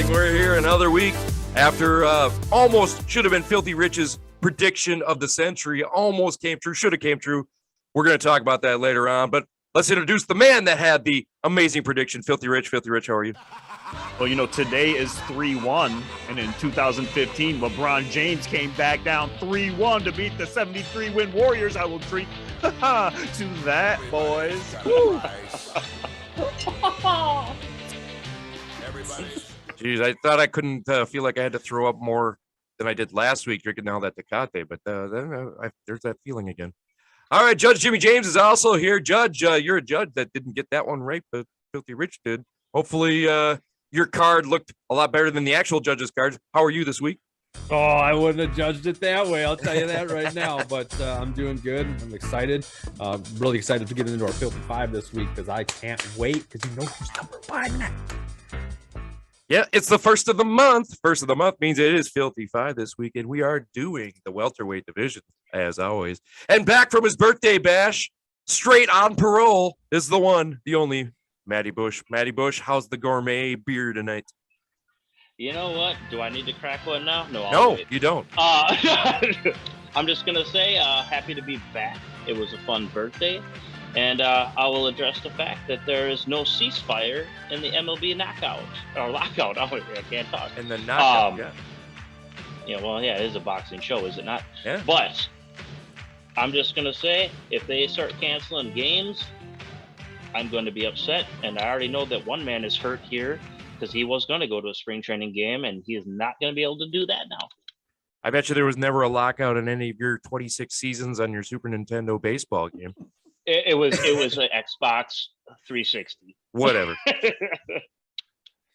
boxing. We're here another week after almost should have been Filthy Rich's prediction of the century. Almost came true, should have came true. We're going to talk about that later on, but let's introduce the man that had the amazing prediction, Filthy Rich. Filthy Rich, how are you? Well, you know, today is 3-1, and in 2015, LeBron James came back down 3-1 to beat the 73-win Warriors. I will treat to that, boys. Jeez, I thought I couldn't feel like I had to throw up more than I did last week drinking all that Tecate, but then there's that feeling again. All right, Judge Jimmy James is also here. Judge, you're a judge that didn't get that one right, but Filthy Rich did. Hopefully your card looked a lot better than the actual judge's cards. How are you this week? Oh, I wouldn't have judged it that way. I'll tell you that right now. But I'm doing good. I'm excited. Really excited to get into our Filthy Five this week because I can't wait because you know who's number one. Yeah, it's the first of the month. First of the month means it is Filthy Five this week, and we are doing the welterweight division, as always. And back from his birthday bash, straight on parole, is the one, the only, Matty Bush. Matty Bush, how's the gourmet beer tonight? You know what? Do I need to crack one now? No, you don't. I'm just going to say happy to be back. It was a fun birthday. And I will address the fact that there is no ceasefire in the MLB knockout or lockout. Oh, I can't talk. And the knockout, yeah. Yeah, well, yeah, it is a boxing show, is it not? Yeah. But I'm just going to say if they start canceling games, I'm going to be upset. And I already know that one man is hurt here because he was going to go to a spring training game, and he is not going to be able to do that now. I bet you there was never a lockout in any of your 26 seasons on your Super Nintendo baseball game. It was an Xbox 360. Whatever.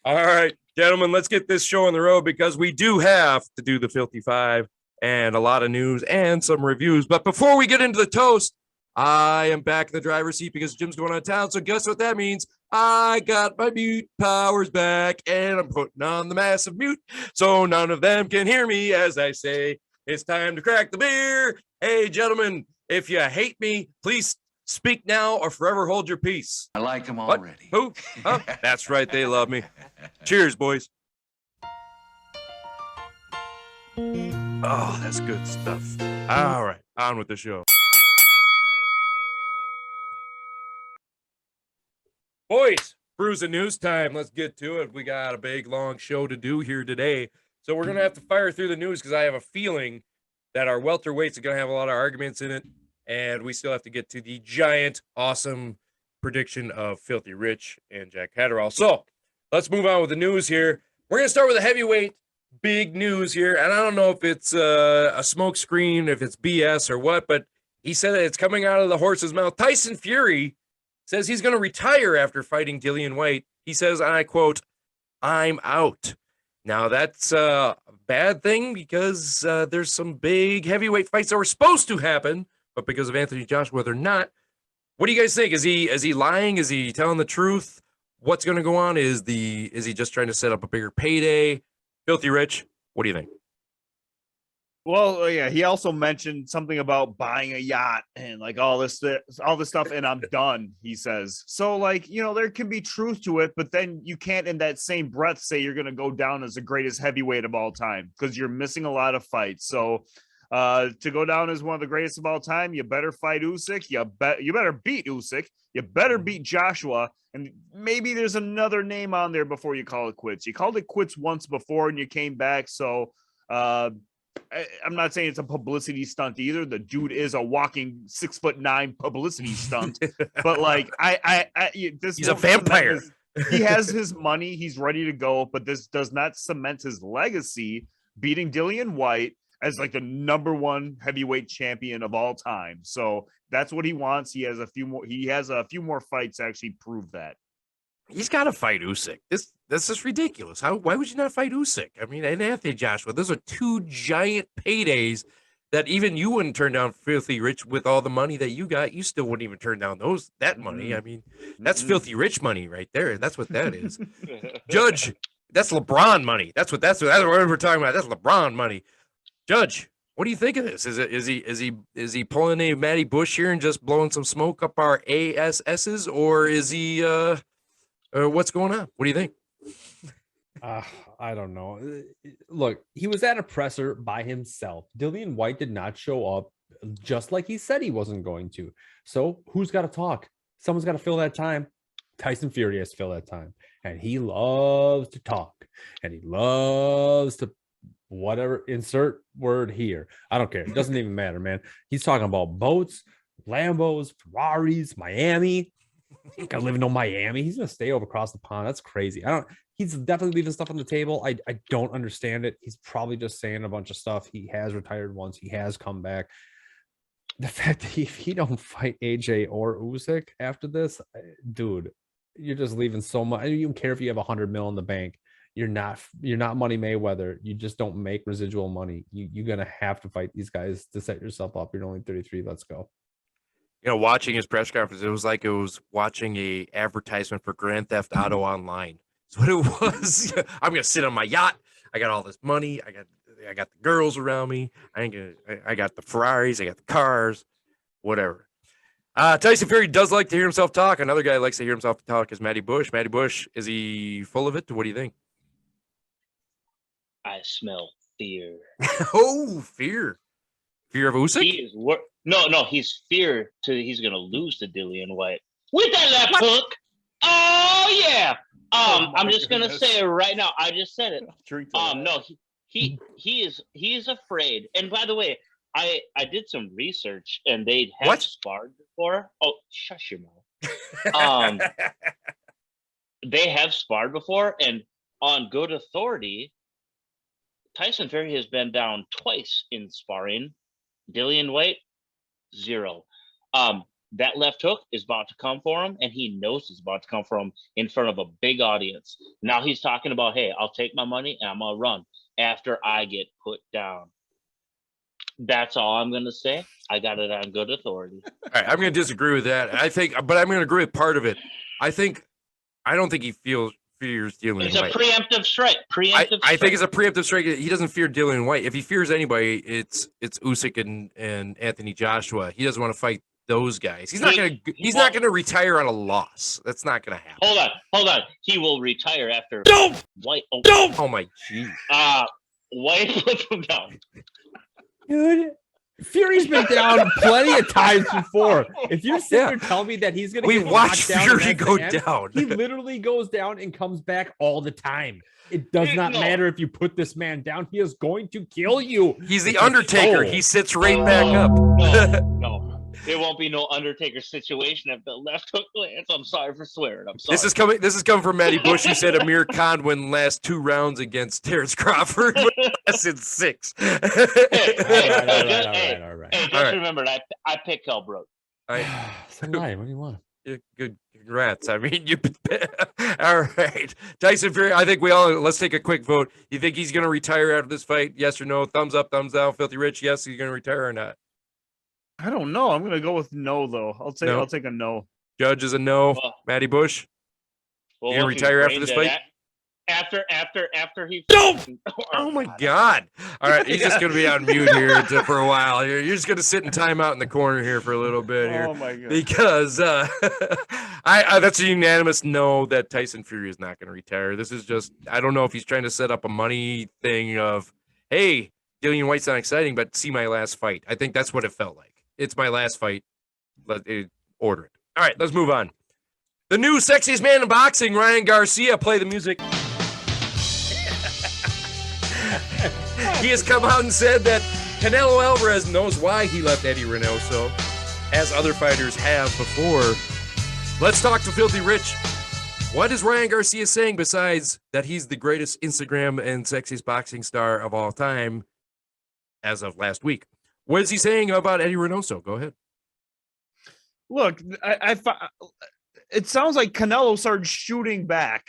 All right, gentlemen, let's get this show on the road because we do have to do the Filthy Five and a lot of news and some reviews. But before we get into the toast, I am back in the driver's seat because Jim's going out of town. So guess what that means? I got my mute powers back and I'm putting on the massive mute so none of them can hear me as I say, it's time to crack the beer. Hey, gentlemen, if you hate me, please speak now or forever hold your peace. I like them already. Who? Huh? That's right. They love me. Cheers, boys. Oh, that's good stuff. All right. On with the show. Boys, Bruising News time. Let's get to it. We got a big, long show to do here today. So we're going to have to fire through the news because I have a feeling that our welterweights are going to have a lot of arguments in it. And we still have to get to the giant, awesome prediction of Filthy Rich and Jack Catterall. So let's move on with the news here. We're going to start with the heavyweight big news here. And I don't know if it's a smoke screen, if it's BS or what, but he said that it's coming out of the horse's mouth. Tyson Fury says he's going to retire after fighting Gillian White. He says, and I quote, "I'm out." Now, that's a bad thing because there's some big heavyweight fights that were supposed to happen, but because of Anthony Joshua, they're not. What do you guys think? Is he lying? Is he telling the truth? What's going to go on? Is he just trying to set up a bigger payday? Filthy Rich, what do you think? Well, yeah, he also mentioned something about buying a yacht and like all this stuff, and I'm done, he says. So, like, you know, there can be truth to it, but then you can't in that same breath say you're going to go down as the greatest heavyweight of all time because you're missing a lot of fights. So, to go down as one of the greatest of all time, you better fight Usyk. You better beat Usyk. You better beat Joshua. And maybe there's another name on there before you call it quits. You called it quits once before and you came back. So, I'm not saying it's a publicity stunt either. The dude is a walking 6'9" publicity stunt, but like he's a vampire. He has his money. He's ready to go, but this does not cement his legacy beating Gillian White as like the number one heavyweight champion of all time. So that's what he wants. He has a few more fights to actually prove that. He's got to fight Usyk. This is ridiculous. Why would you not fight Usyk? I mean, and Anthony Joshua, those are two giant paydays that even you wouldn't turn down. Filthy Rich, with all the money that you got, you still wouldn't even turn down that money. I mean, that's Filthy Rich money right there. That's what that is. Judge, that's LeBron money. That's what we're talking about. That's LeBron money. Judge, what do you think of this? Is he pulling a Matty Bush here and just blowing some smoke up our ASSs, or is he what's going on? What do you think? I don't know. Look, he was at a presser by himself. Dillian White did not show up, just like he said he wasn't going to. So who's got to talk? Someone's got to fill that time. Tyson Fury has to fill that time. And he loves to talk. And he loves to whatever, insert word here. I don't care. It doesn't even matter, man. He's talking about boats, Lambos, Ferraris, Miami. I think I live in Miami. He's gonna stay over across the pond. That's crazy. He's definitely leaving stuff on the table. I don't understand it. He's probably just saying a bunch of stuff. He has retired once. He has come back. The fact that if he don't fight AJ or Usyk after this, dude, you're just leaving so much. You don't care if you have $100 million in the bank. You're not Money Mayweather. You just don't make residual money. You're gonna have to fight these guys to set yourself up. You're only 33. Let's go. Watching his press conference, it was like it was watching a advertisement for Grand Theft Auto Online. That's what it was. I'm gonna sit on my yacht. I got all this money. I got the girls around me. I got the Ferraris. I got the cars. Whatever. Tyson Fury does like to hear himself talk. Another guy likes to hear himself talk is Matty Bush. Matty Bush, is he full of it? What do you think? I smell fear. Oh, fear. Fear of Usyk? He is No, he's fear he's gonna lose to Dillian White with that left hook. Oh yeah. I'm just gonna say it right now. I just said it. No, he is afraid. And by the way, I did some research and they have sparred before. Oh, shush your mouth. They have sparred before, and on good authority, Tyson Fury has been down twice in sparring. Dillian White, 0. That left hook is about to come for him, and he knows it's about to come for him in front of a big audience. Now he's talking about, hey, I'll take my money and I'm gonna run after I get put down. That's all I'm gonna say. I got it on good authority. All right, I'm gonna disagree with that. But I'm gonna agree with part of it. I don't think he fears Dillian White. It's a preemptive strike. I think it's a preemptive strike. He doesn't fear Dillian White. If he fears anybody, it's Usyk and Anthony Joshua. He doesn't want to fight those guys. He's not gonna retire on a loss. That's not gonna happen. Hold on. He will retire after White. Oh my jeez. White puts him down. Dude, Fury's been down plenty of times before. If you're sitting there telling me that he's gonna we watch Fury go down. He literally goes down and comes back all the time. It does not matter if you put this man down. He is going to kill you. He's the Undertaker. He sits right back up. No. There won't be no Undertaker situation if the left hook lands. I'm sorry for swearing. I'm sorry. This is coming from Matty Bush, who said Amir Khan win last 2 rounds against Terence Crawford. Less in 6. All right. Hey, just remember, I picked Kelbrook. So what do you want? Good, congrats. I mean, all right. Tyson Fury, I think let's take a quick vote. You think he's going to retire after this fight? Yes or no? Thumbs up, thumbs down. Filthy Rich, yes, he's going to retire or not? I don't know. I'm gonna go with no, though. I'll take a no. Judge is a no. Matty Bush, you gonna retire after this fight? After he. No! Oh my God! All right, he's just gonna be on mute here for a while. You're just gonna sit in timeout in the corner here for a little bit here. Oh my God! Because that's a unanimous no that Tyson Fury is not gonna retire. This is just, I don't know if he's trying to set up a money thing of, hey, Dillian White's not exciting, but see my last fight. I think that's what it felt like. It's my last fight. Order it. All right, let's move on. The new sexiest man in boxing, Ryan Garcia. Play the music. He has come out and said that Canelo Alvarez knows why he left Eddie Reynoso, as other fighters have before. Let's talk to Filthy Rich. What is Ryan Garcia saying besides that he's the greatest Instagram and sexiest boxing star of all time as of last week? What is he saying about Eddie Reynoso? Go ahead. Look, it sounds like Canelo started shooting back.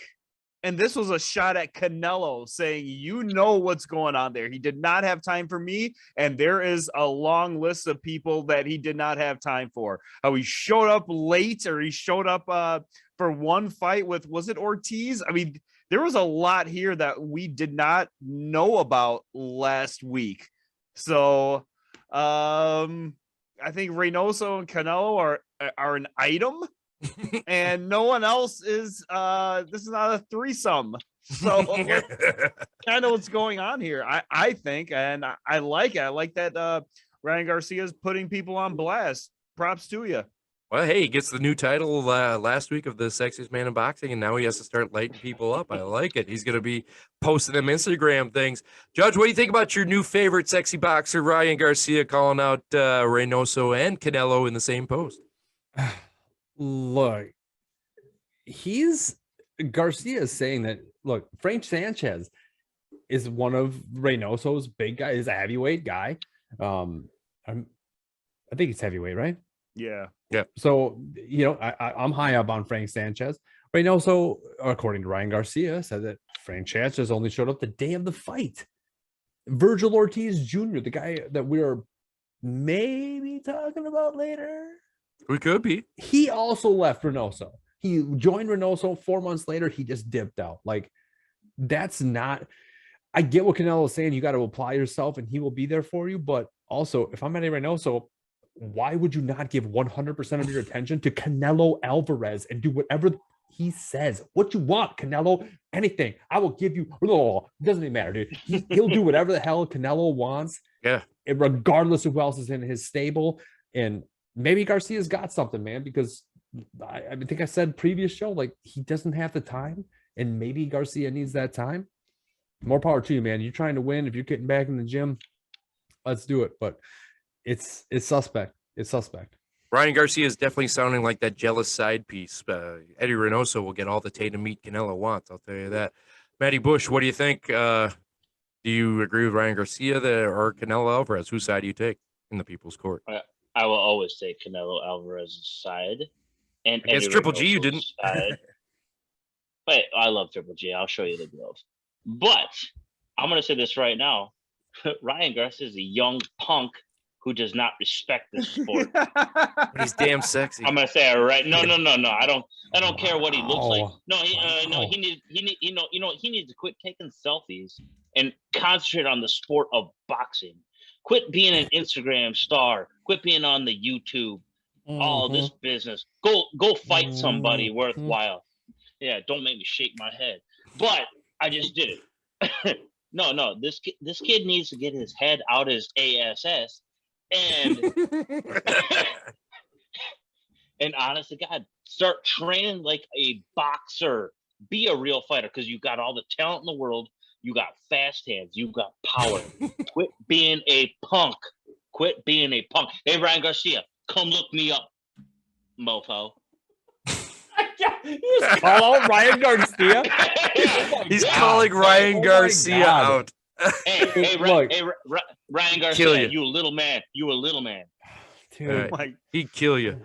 And this was a shot at Canelo saying, you know what's going on there. He did not have time for me. And there is a long list of people that he did not have time for. How he showed up late, or he showed up for one fight with, was it Ortiz? I mean, there was a lot here that we did not know about last week. So I think Reynoso and Canelo are an item and no one else is. This is not a threesome. So kind of what's going on here. I think, and I like it. I like that Ryan Garcia is putting people on blast. Props to you. Well, hey, he gets the new title last week of the sexiest man in boxing, and now he has to start lighting people up. I like it. He's going to be posting them Instagram things. Judge, what do you think about your new favorite sexy boxer, Ryan Garcia, calling out Reynoso and Canelo in the same post? Look, Garcia is saying that, look, Frank Sanchez is one of Reynoso's big guys, is a heavyweight guy. I think it's heavyweight, right? Yeah. So, I'm high up on Frank Sanchez. Reynoso, according to Ryan Garcia, said that Frank Sanchez only showed up the day of the fight. Virgil Ortiz Jr., the guy that we're maybe talking about later. We could be. He also left Reynoso. He joined Reynoso 4 months later. He just dipped out. Like, that's not. I get what Canelo is saying. You got to apply yourself, and he will be there for you. But also, if I'm Eddie Reynoso, why would you not give 100% of your attention to Canelo Alvarez and do whatever he says? What you want, Canelo? Anything. I will give you. Oh, it doesn't even matter, dude. He'll do whatever the hell Canelo wants. Yeah. Regardless of who else is in his stable. And maybe Garcia's got something, man, because I think I said previous show, like, he doesn't have the time, and maybe Garcia needs that time. More power to you, man. You're trying to win. If you're getting back in the gym, let's do it. But it's suspect. It's suspect. Ryan Garcia is definitely sounding like that jealous side piece. Eddie Reynoso will get all the Tatum meat Canelo wants. I'll tell you that. Matty Bush, what do you think? Do you agree with Ryan Garcia or Canelo Alvarez? Whose side do you take in the People's Court? I will always take Canelo Alvarez's side. And against Eddie Triple G, you Reynoso's didn't. Side. But I love Triple G. I'll show you the glove. But I'm going to say this right now. Ryan Garcia is a young punk who does not respect the sport. He's damn sexy. I'm gonna say it right. No. I don't care what he looks like. No, he needs to quit taking selfies and concentrate on the sport of boxing. Quit being an Instagram star. Quit being on the YouTube. All this business. Go fight somebody worthwhile. Yeah, don't make me shake my head. But I just did it. No. This kid needs to get his head out his ass. And and honest to God, start training like a boxer. Be a real fighter, because you got all the talent in the world. You got fast hands. You got power. Quit being a punk. Hey, Ryan Garcia, come look me up, mofo. You just call out Ryan Garcia? He's calling Ryan Garcia out. Hey, Ryan Garcia, you a little man. Dude, he'd kill you.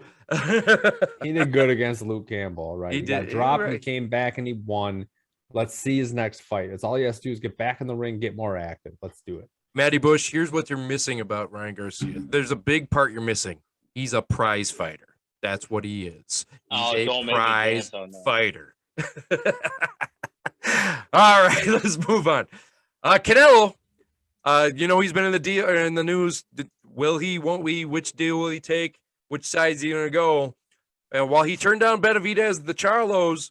he did good against Luke Campbell, right? He got dropped and came back and he won. Let's see his next fight. It's all he has to do is get back in the ring, get more active. Let's do it. Matty Bush, here's what you're missing about Ryan Garcia. There's a big part you're missing. He's a prize fighter. That's what he is. He's a prize fighter. All right, let's move on. Canelo, he's been in the news. Will he? Won't we? Which deal will he take? Which side is he going to go? And while he turned down Benavidez, the Charlo,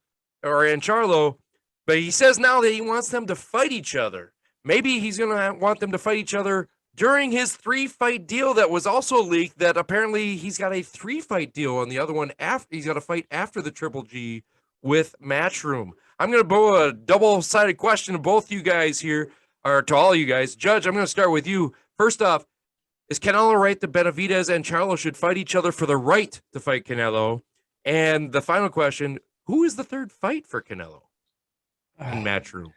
but he says now that he wants them to fight each other. Maybe he's going to want them to fight each other during his 3-fight deal that was also leaked, that apparently he's got a 3-fight deal on the other one. He's got to fight after the Triple G with Matchroom. I'm going to blow a double-sided question to both you guys here, or to all you guys. Judge, I'm going to start with you. First off, is Canelo right that Benavidez and Charlo should fight each other for the right to fight Canelo? And the final question, who is the third fight for Canelo in Matchroom?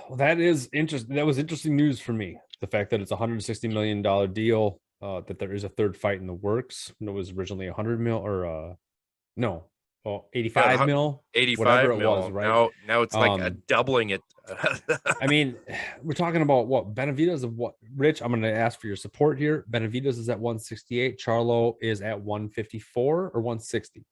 Well, that is interesting. That was interesting news for me. The fact that it's a $160 million deal, that there is a third fight in the works. It was originally 100 mil or 85 mil, 85 whatever mil. it was, right? Now it's like a doubling it. I mean, we're talking about what Benavidez of what? Rich, I'm going to ask for your support here. Benavidez is at 168. Charlo is at 154 or 160.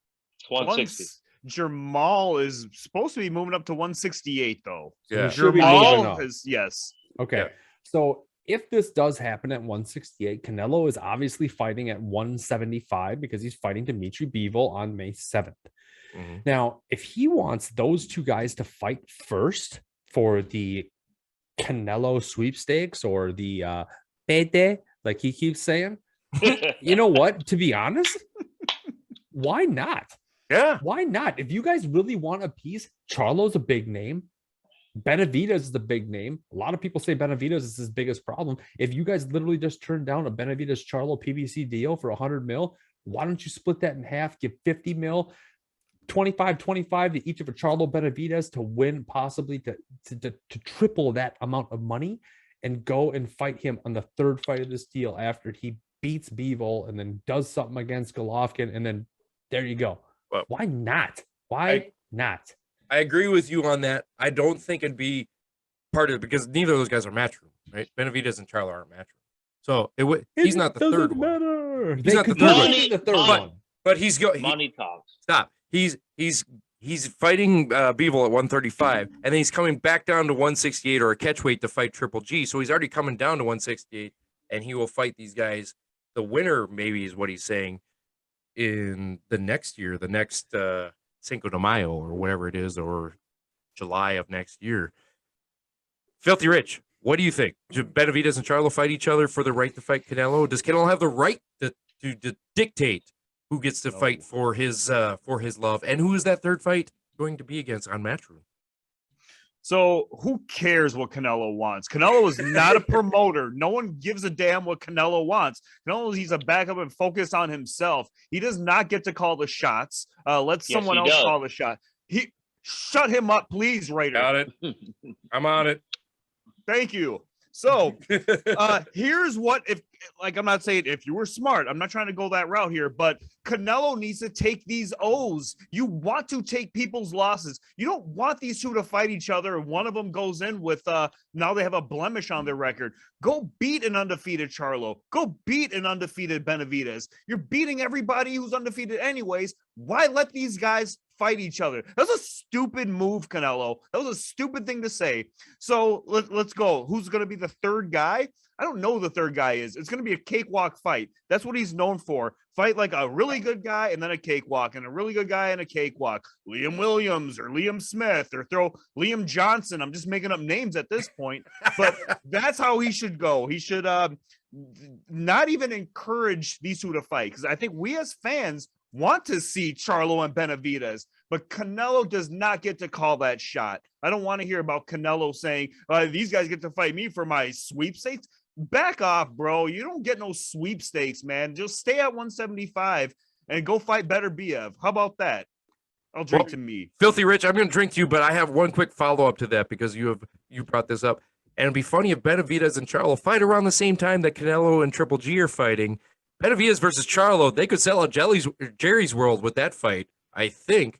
160. Jamal is supposed to be moving up to 168 though. So yeah, he should be moving Jamal up. is yes. Okay. Yeah. So if this does happen at 168, Canelo is obviously fighting at 175 because he's fighting Dimitri Bivol on May 7th. Mhm. Now, if he wants those two guys to fight first for the Canelo sweepstakes or the pede, like he keeps saying, you know what? To be honest, why not? Yeah. Why not? If you guys really want a piece, Charlo's a big name. Benavidez is the big name. A lot of people say Benavidez is his biggest problem. If you guys literally just turned down a Benavidez Charlo PBC deal for 100 mil, why don't you split that in half, give 50 mil, 25 to each of a Charlo Benavidez to win, possibly to triple that amount of money, and go and fight him on the third fight of this deal after he beats Bivol and then does something against Golovkin, and then there you go. Well, why not? Why not? I agree with you on that. I don't think it'd be part of it because neither of those guys are matchroom, right? Benavidez and Charlo aren't matchroom. So he's not the third one. He's not the third one. The third one. But he's money talks. Stop. He's fighting Bivol at 135, and then he's coming back down to 168 or a catchweight to fight Triple G. So he's already coming down to 168, and he will fight these guys. The winner, maybe, is what he's saying in the next year, the next Cinco de Mayo or whatever it is, or July of next year. Filthy Rich, what do you think? Should Benavidez and Charlo fight each other for the right to fight Canelo? Does Canelo have the right to dictate who gets to fight for his love? And who is that third fight going to be against on Matchroom? So who cares what Canelo wants? Canelo is not a promoter. No one gives a damn what Canelo wants. He's a backup and focus on himself. He does not get to call the shots. Let someone else call the shot. Shut him up, please, Raider. Got it. I'm on it. Thank you. So here's what, I'm not saying if you were smart, I'm not trying to go that route here, but Canelo needs to take these O's. You want to take people's losses. You don't want these two to fight each other. One of them goes in with, now they have a blemish on their record. Go beat an undefeated Charlo. Go beat an undefeated Benavidez. You're beating everybody who's undefeated anyways. Why let these guys fight each other? That was a stupid move, Canelo. That was a stupid thing to say. So let's go. Who's going to be the third guy? I don't know who the third guy is. It's going to be a cakewalk fight. That's what he's known for. Fight like a really good guy and then a cakewalk, and a really good guy and a cakewalk. Liam Williams or Liam Smith, or throw Liam Johnson. I'm just making up names at this point, but that's how he should go. He should not even encourage these two to fight, because I think we as fans want to see Charlo and Benavidez, but Canelo does not get to call that shot. I don't want to hear about Canelo saying, these guys get to fight me for my sweepstakes. Back off, bro. You don't get no sweepstakes, man. Just stay at 175 and go fight Better Biev. How about that? I'll drink to me. Filthy Rich, I'm going to drink to you, but I have one quick follow-up to that because you brought this up. And it'd be funny if Benavidez and Charlo fight around the same time that Canelo and Triple G are fighting. Benavidez versus Charlo, they could sell out Jerry's World with that fight, I think.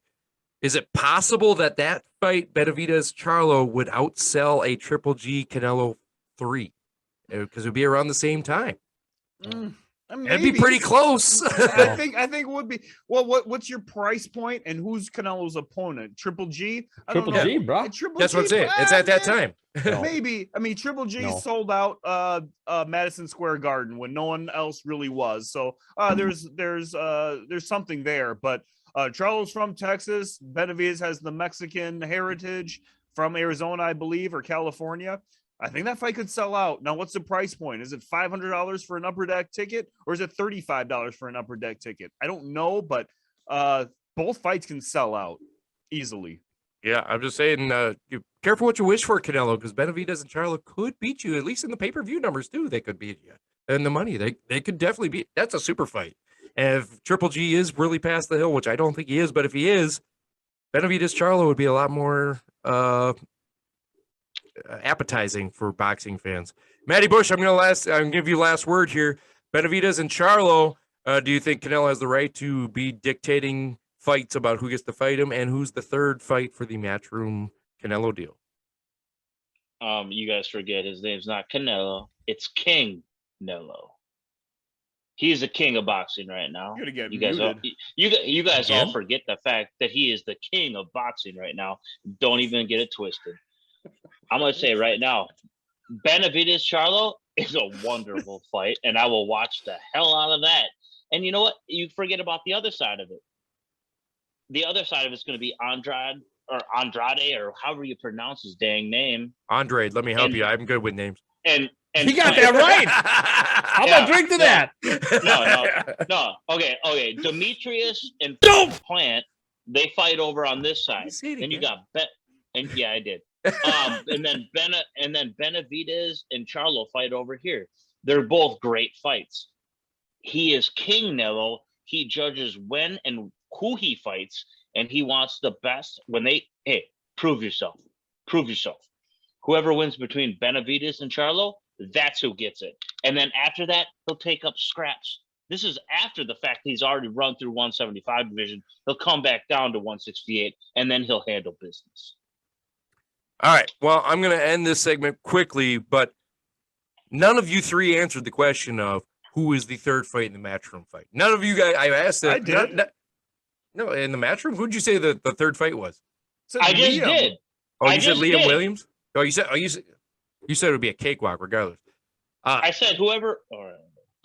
Is it possible that fight, Benavidez-Charlo, would outsell a Triple G Canelo 3? Because it would be around the same time. It'd be pretty close. I think it would be. Well, what's your price point and who's Canelo's opponent? Triple G? Triple G, bro. That's what I'm saying. It's at that time. Maybe. I mean, Triple G sold out Madison Square Garden when no one else really was. So there's something there. But Charlo's from Texas. Benavidez has the Mexican heritage, from Arizona, I believe, or California. I think that fight could sell out. Now, what's the price point? Is it $500 for an upper deck ticket, or is it $35 for an upper deck ticket? I don't know, but both fights can sell out easily. Yeah, I'm just saying, careful what you wish for, Canelo, because Benavidez and Charlo could beat you, at least in the pay-per-view numbers, too. They could beat you. And the money, they could definitely beat. That's a super fight. And if Triple G is really past the hill, which I don't think he is, but if he is, Benavidez-Charlo would be a lot more appetizing for boxing fans. Matty Bush, I'm gonna give you last word here. Benavidez and Charlo, do you think Canelo has the right to be dictating fights about who gets to fight him, and who's the third fight for the Matchroom Canelo deal? You guys forget his name's not Canelo, it's King Nello. He's the king of boxing right now. You guys all forget the fact that he is the king of boxing right now. Don't even get it twisted. I'm going to say right now, Benavidez Charlo, is a wonderful fight, and I will watch the hell out of that. And you know what? You forget about the other side of it. The other side of it's going to be Andrade, or however you pronounce his dang name. Andre, let me help you. I'm good with names. And He got that right. I'm gonna drink to that. No. Okay. Demetrius and Plant, they fight over on this side. Then you got and yeah, I did. And then Benavidez and Charlo fight over here. They're both great fights. He is King Nello. He judges when and who he fights, and he wants the best. Prove yourself. Whoever wins between Benavidez and Charlo, that's who gets it. And then after that, he'll take up scraps. This is after the fact he's already run through 175 division. He'll come back down to 168, and then he'll handle business. All right. Well, I'm going to end this segment quickly, but none of you three answered the question of who is the third fight in the matchroom fight. None of you guys. I asked that. I did. No, in the matchroom. Who'd you say the third fight was? I just did. Oh, you said Liam Williams. Oh, you said it would be a cakewalk regardless. I said whoever.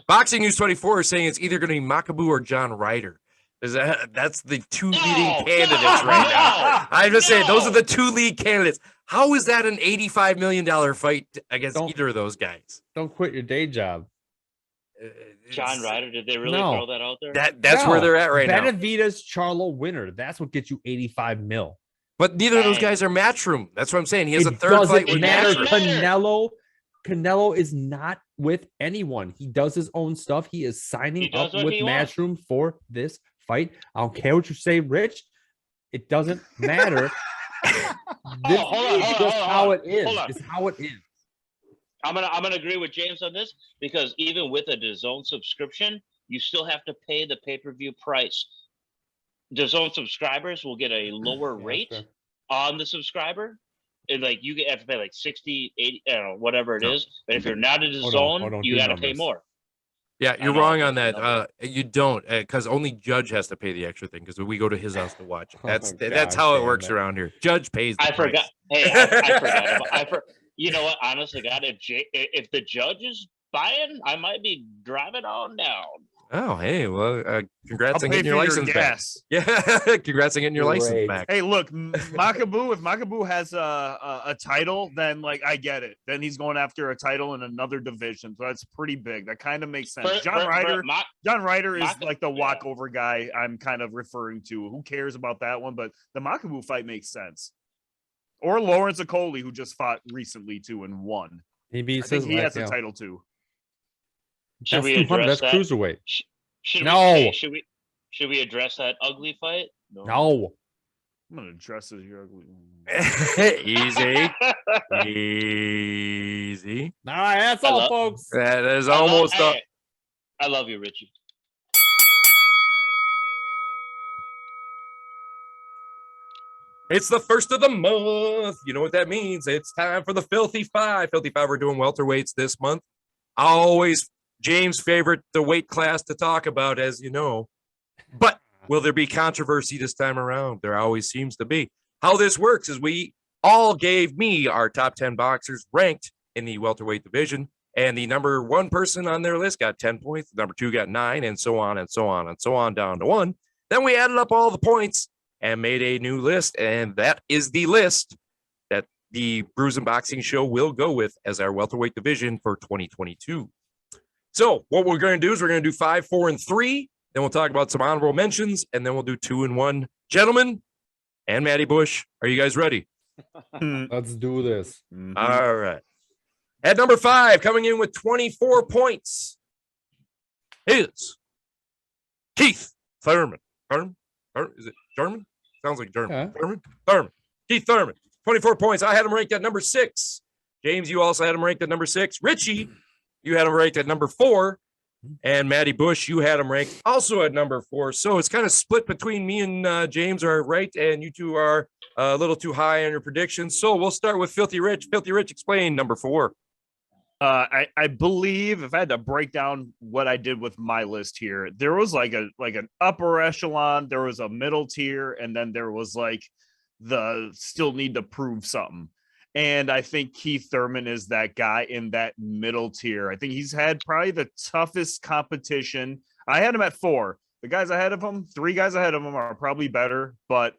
Boxing News 24 is saying it's either going to be Makabu or John Ryder. That's the two leading candidates right now. I'm just saying those are the two lead candidates. How is that an $85 million fight against either of those guys? Don't quit your day job. John Ryder, did they really throw that out there? That's where they're at right now. Benavidez Charlo winner. That's what gets you 85 mil. But neither of those guys are matchroom. That's what I'm saying. He has a third fight with Canelo. Canelo is not with anyone. He does his own stuff. He is signing up with Matchroom for this fight. I don't care what you say, Rich. It doesn't matter. This is just how it is. It's how it is. I'm gonna agree with James on this, because even with a DAZN subscription, you still have to pay the pay-per-view price. DAZN subscribers will get a lower rate on the subscriber. And like you have to pay like 60, 80, I don't know, whatever it is. But if you're not a DAZN, you got to pay more. Yeah, you're wrong on that. You don't, because only Judge has to pay the extra thing because we go to his house to watch. That's how it works around here. Judge pays. I forgot. Hey, I forgot. You know what? Honestly, God, if the Judge is buying, I might be driving on down. Oh, hey, well, congrats on getting your license back. Yeah, congrats on getting your license back. Hey, look, Makabu, if Makabu has a title, then like I get it. Then he's going after a title in another division, so that's pretty big. That kind of makes sense. John Ryder is like the walkover guy I'm kind of referring to. Who cares about that one? But the Makabu fight makes sense. Or Lawrence Okoli, who just fought recently too and won. He has a title too. Should we address that? Cruiserweight. Should we address that ugly fight? No. I'm gonna address it. You're ugly. Easy. All right, that's all, folks. That is almost up. I love you, Richie. It's the first of the month. You know what that means. It's time for the Filthy Five. Filthy Five, we're doing welterweights this month. Always James' favorite, the weight class to talk about, as you know. But will there be controversy this time around? There always seems to be. How this works is we all gave me our top 10 boxers ranked in the welterweight division, and the number one person on their list got 10 points, the number two got 9, and so on and so on and so on down to 1. Then we added up all the points and made a new list, and that is the list that the Brews and Boxing Show will go with as our welterweight division for 2022. So what we're going to do is we're going to do 5, 4, and 3. Then we'll talk about some honorable mentions, and then we'll do 2 and 1. Gentlemen and Matty Bush, are you guys ready? Let's do this. Mm-hmm. All right. At number 5, coming in with 24 points, is Keith Thurman. Thurman? Is it German? Sounds like German. Yeah. Thurman. Keith Thurman. 24 points. I had him ranked at number 6. James, you also had him ranked at number 6. Richie, you had him ranked at number 4. And Matty Bush, you had him ranked also at number 4. So it's kind of split between me and James are right, and you two are a little too high on your predictions. So we'll start with Filthy Rich. Filthy Rich, explain number 4. I believe if I had to break down what I did with my list here, there was like an upper echelon, there was a middle tier, and then there was like the still need to prove something. And I think Keith Thurman is that guy in that middle tier. I think he's had probably the toughest competition. I had him at 4. The guys ahead of him, 3 guys ahead of him are probably better, but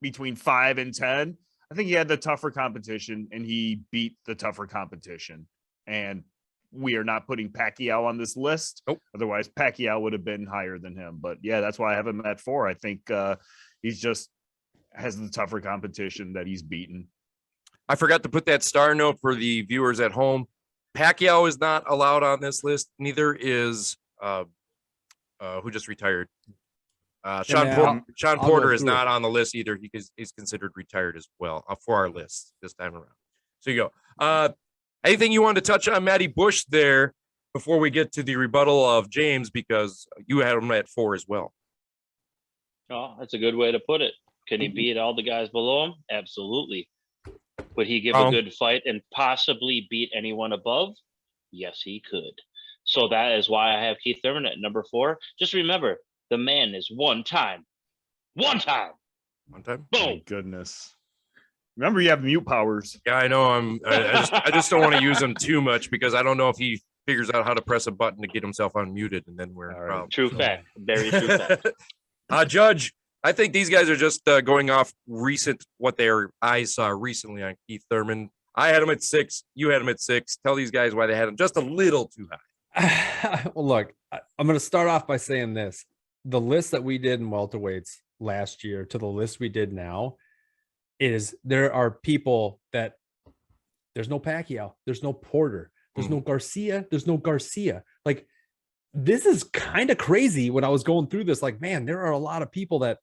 between 5 and 10, I think he had the tougher competition and he beat the tougher competition. And we are not putting Pacquiao on this list. Nope. Otherwise, Pacquiao would have been higher than him. But yeah, that's why I have him at 4. I think he's just has the tougher competition that he's beaten. I forgot to put that star note for the viewers at home. Pacquiao is not allowed on this list. Neither is who just retired. Sean Porter is not on the list either. He's considered retired as well for our list this time around. So you go. Anything you wanted to touch on Matty Bush there before we get to the rebuttal of James, because you had him at 4 as well. Oh, that's a good way to put it. Can he beat all the guys below him? Absolutely. Would he give a good fight and possibly beat anyone above? Yes, he could. So that is why I have Keith Thurman at number 4. Just remember, the man is one time. Boom. Oh, goodness. Remember, you have mute powers. Yeah, I know. I just don't want to use him too much because I don't know if he figures out how to press a button to get himself unmuted, and then we're in problem. True fact. Very true fact. Judge, I think these guys are just going off what their eyes saw recently on Keith Thurman. I had him at 6. You had him at 6. Tell these guys why they had him just a little too high. Well, look, I'm going to start off by saying this. The list that we did in welterweights last year to the list we did now is there are people that there's no Pacquiao, there's no Porter, there's no Garcia, there's no Garcia. Like, this is kind of crazy when I was going through this. Like, man, there are a lot of people that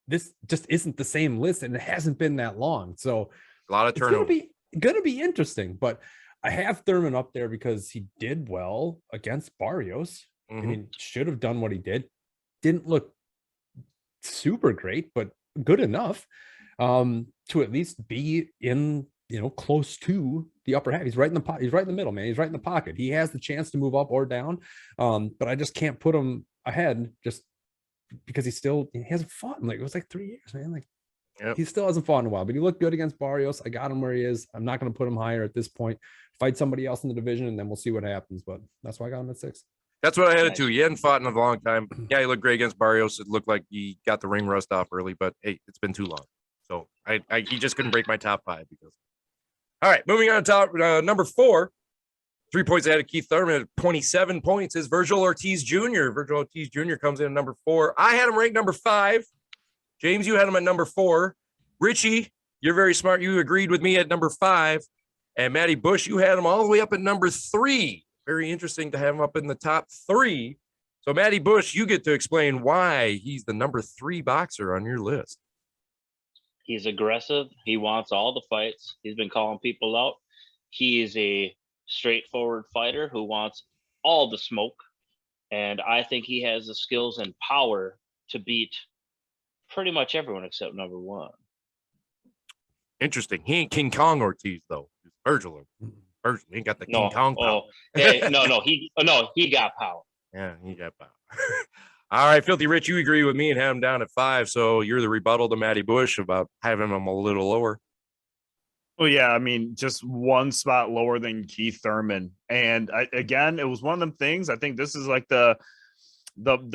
this just isn't the same list, and it hasn't been that long. So a lot of turnover. It's gonna be interesting, but I have Thurman up there because he did well against Barrios. I mean, should have done what he did. Didn't look super great, but good enough to at least be in, close to the upper half. He's right in the he's right in the middle, man. He's right in the pocket. He has the chance to move up or down. But I just can't put him ahead just because he hasn't fought in it was like 3 years, man. Like, he still hasn't fought in a while, but he looked good against Barrios. I got him where he is. I'm not going to put him higher at this point. Fight somebody else in the division, and then we'll see what happens. But that's why I got him at 6. That's what I had it too. He hadn't fought in a long time. Yeah, he looked great against Barrios. It looked like he got the ring rust off early, but hey, it's been too long. So he just couldn't break my top 5 because. All right, moving on to number 4. 3 points ahead of Keith Thurman at 27 points is Virgil Ortiz Jr. Virgil Ortiz Jr. comes in at number 4. I had him ranked number 5. James, you had him at number 4. Richie, you're very smart. You agreed with me at number 5. And Matty Bush, you had him all the way up at number 3. Very interesting to have him up in the top 3. So, Matty Bush, you get to explain why he's the number 3 boxer on your list. He's aggressive. He wants all the fights. He's been calling people out. He is a straightforward fighter who wants all the smoke. And I think he has the skills and power to beat pretty much everyone except number 1. Interesting. He ain't King Kong Ortiz, though. He's Virgil. Virgil. He ain't got the King Kong power. Hey, he got power. Yeah, he got power. All right, Filthy Rich, you agree with me and have him down at 5. So you're the rebuttal to Matty Bush about having him a little lower. Well, yeah, I mean, just one spot lower than Keith Thurman. And again, it was one of them things. I think this is like the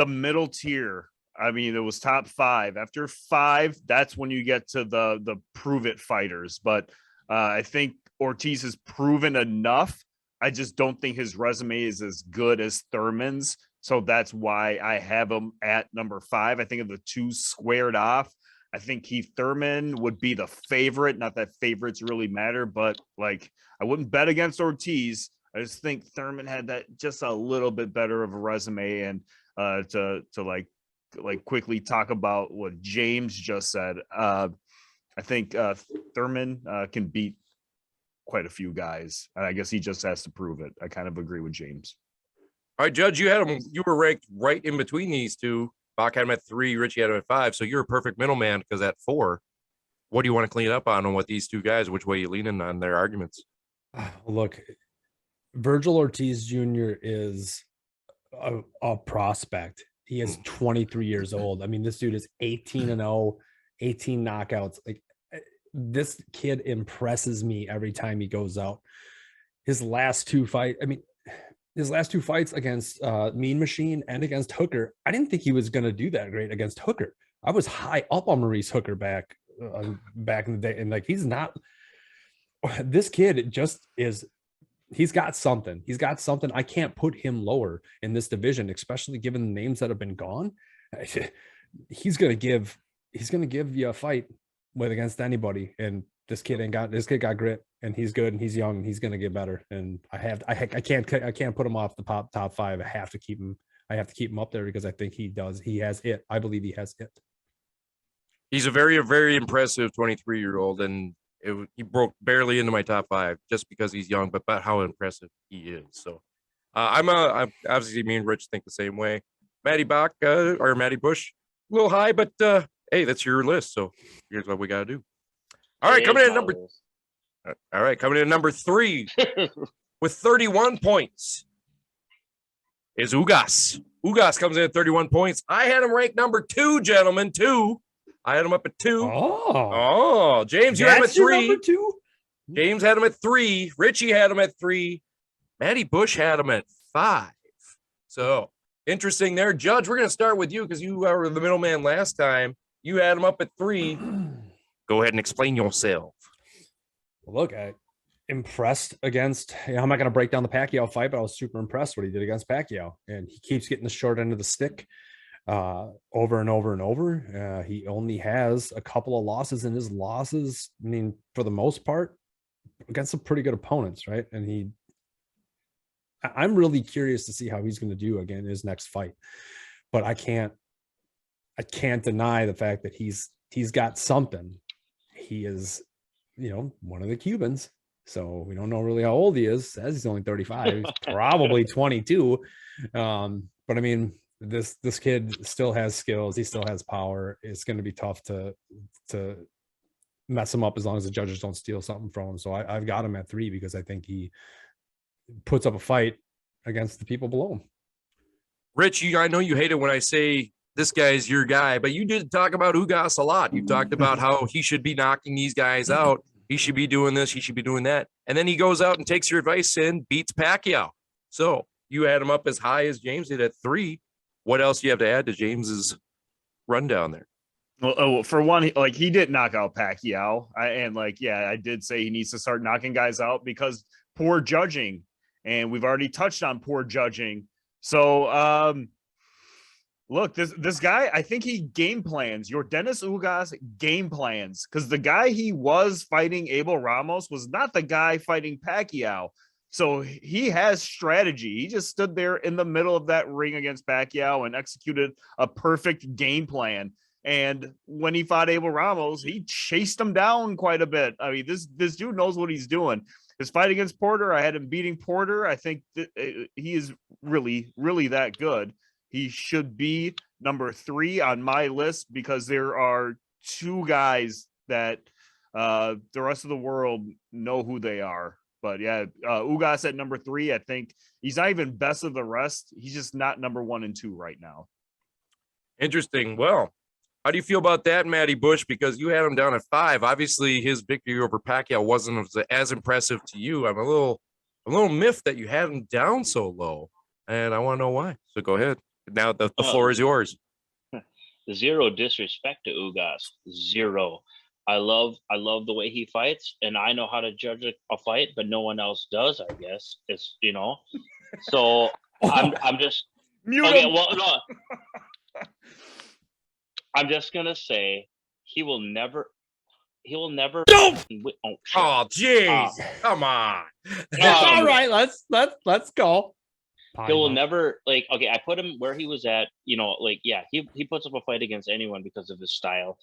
middle tier. I mean, it was top 5. After 5, that's when you get to the prove it fighters. But I think Ortiz has proven enough. I just don't think his resume is as good as Thurman's. So that's why I have him at number 5. I think of the 2 squared off, I think Keith Thurman would be the favorite. Not that favorites really matter, but like, I wouldn't bet against Ortiz. I just think Thurman had that just a little bit better of a resume. And to like quickly talk about what James just said, I think Thurman can beat quite a few guys, and I guess he just has to prove it. I kind of agree with James. All right, Judge, you were ranked right in between these two. Bach had him at 3, Richie had him at 5, so you're a perfect middleman because at 4, what do you want to clean up on what these two guys, which way you leaning on their arguments? Look, Virgil Ortiz Jr. is a prospect. He is 23 years old. I mean, this dude is 18-0, 18 knockouts. Like, this kid impresses me every time he goes out. His last two fights against Mean Machine and against Hooker, I didn't think he was going to do that great against Hooker. I was high up on Maurice Hooker back in the day, and like he's not. This kid just is. He's got something. I can't put him lower in this division, especially given the names that have been gone. He's gonna give you a fight with against anybody. And this kid got grit, and he's good, and he's young, and he's gonna get better. And I can't put him off the top five. I have to keep him up there because I think he does. He has it. I believe he has it. He's a very, very impressive 23-year-old, and he broke barely into my top five just because he's young, but about how impressive he is. So I'm obviously me and Rich think the same way. Matty Bush, a little high, but hey, that's your list. So here's what we got to do. All right, coming in at number 3 with 31 points is Ugas. Ugas comes in at 31 points. I had him ranked number 2, gentlemen. 2. I had him up at 2. Oh, James, you had him at 3. James had him at 3. Richie had him at 3. Matty Bush had him at 5. So interesting there. Judge, we're going to start with you because you were the middleman last time. You had him up at 3. Go ahead and explain yourself. Look, I impressed against, I'm not going to break down the Pacquiao fight, but I was super impressed what he did against Pacquiao. And he keeps getting the short end of the stick over and over and over. He only has a couple of losses, and his losses, I mean, for the most part, against some pretty good opponents, right? And I'm really curious to see how he's going to do again in his next fight. But I can't deny the fact that he's got something. He is, one of the Cubans. So we don't know really how old he is. Says he's only 35. He's probably 22. But I mean, this kid still has skills. He still has power. It's going to be tough to mess him up as long as the judges don't steal something from him. So I've got him at 3 because I think he puts up a fight against the people below him. Rich, I know you hate it when I say this guy's your guy, but you did talk about Ugas a lot. You talked about how he should be knocking these guys out. He should be doing this. He should be doing that. And then he goes out and takes your advice and beats Pacquiao. So you had him up as high as James did at 3. What else do you have to add to James's rundown there? Well, for one, he did knock out Pacquiao. I did say he needs to start knocking guys out because poor judging. And we've already touched on poor judging. So, look, this guy, I think he game plans. Your Dennis Ugas game plans, because the guy he was fighting, Abel Ramos, was not the guy fighting Pacquiao. So he has strategy. He just stood there in the middle of that ring against Pacquiao and executed a perfect game plan. And when he fought Abel Ramos, he chased him down quite a bit. I mean, this dude knows what he's doing. His fight against Porter, I had him beating Porter. I think that he is really, really that good. He should be number 3 on my list because there are 2 guys that the rest of the world know who they are. But yeah, Ugas at number 3, I think he's not even best of the rest. He's just not number 1 and 2 right now. Interesting. Well, how do you feel about that, Matty Bush? Because you had him down at 5. Obviously, his victory over Pacquiao wasn't as impressive to you. I'm a little miffed that you had him down so low, and I want to know why. So go ahead. Now the floor is yours. Zero disrespect to Ugas. Zero. I love the way he fights, and I know how to judge a fight, but no one else does. I guess it's So I'm just Mute okay. him. Well, no. I'm just gonna say he will never. No! Oh, shit. Oh, jeez. Come on. All right, let's go. He will never okay. I put him where he was at. He puts up a fight against anyone because of his style.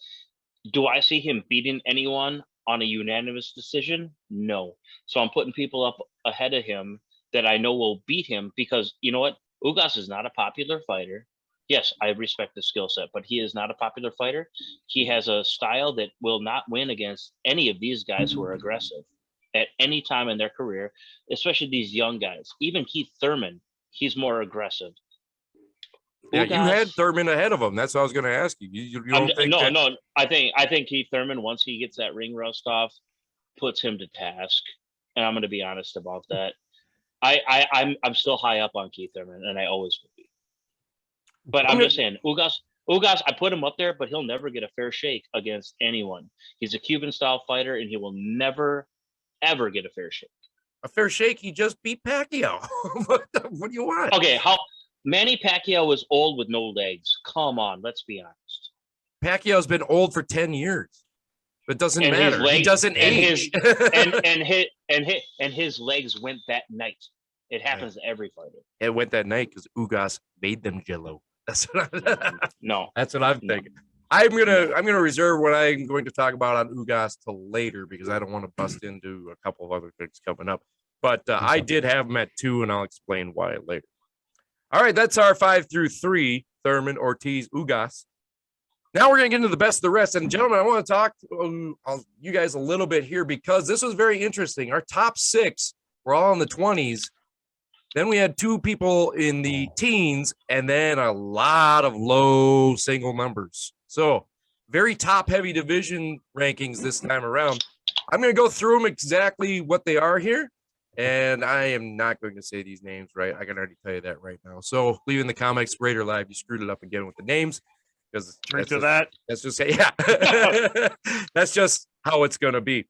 Do I see him beating anyone on a unanimous decision? No. So I'm putting people up ahead of him that I know will beat him because you know what? Ugas is not a popular fighter. Yes, I respect the skill set, but he is not a popular fighter. He has a style that will not win against any of these guys who are aggressive at any time in their career, especially these young guys. Even Keith Thurman, he's more aggressive. Yeah, you had Ugas- Thurman ahead of him. That's what I was going to ask you. You don't think no, that? no. I think Keith Thurman, once he gets that ring rust off, puts him to task. And I'm going to be honest about that. I'm still high up on Keith Thurman, and I always will be. But I'm just saying, Ugas, I put him up there, but he'll never get a fair shake against anyone. He's a Cuban style fighter, and he will never, ever get a fair shake. A fair shake. He just beat Pacquiao. What do you want? Okay, Manny Pacquiao was old with no legs. Come on, let's be honest. Pacquiao's been old for 10 years. It doesn't And his matter. He legs- doesn't and age. his legs went that night. It happens to every fighter. It went that night because Ugas made them jello. That's what No. That's what I'm No. thinking. I'm gonna reserve what I'm going to talk about on Ugas till later because I don't want to bust into a couple of other things coming up. But I did have him at 2, and I'll explain why later. All right, that's our 5 through 3. Thurman, Ortiz, Ugas. Now we're gonna get into the best of the rest. And gentlemen, I want to talk to you guys a little bit here because this was very interesting. Our top 6 were all in the 20s. Then we had 2 people in the teens, and then a lot of low single numbers. So very top heavy division rankings this time around. I'm going to go through them exactly what they are here. And I am not going to say these names right. I can already tell you that right now. So leave in the comments, Raider Live, you screwed it up again with the names. Because Drink to that. Let's just say, yeah. That's just how it's going to be.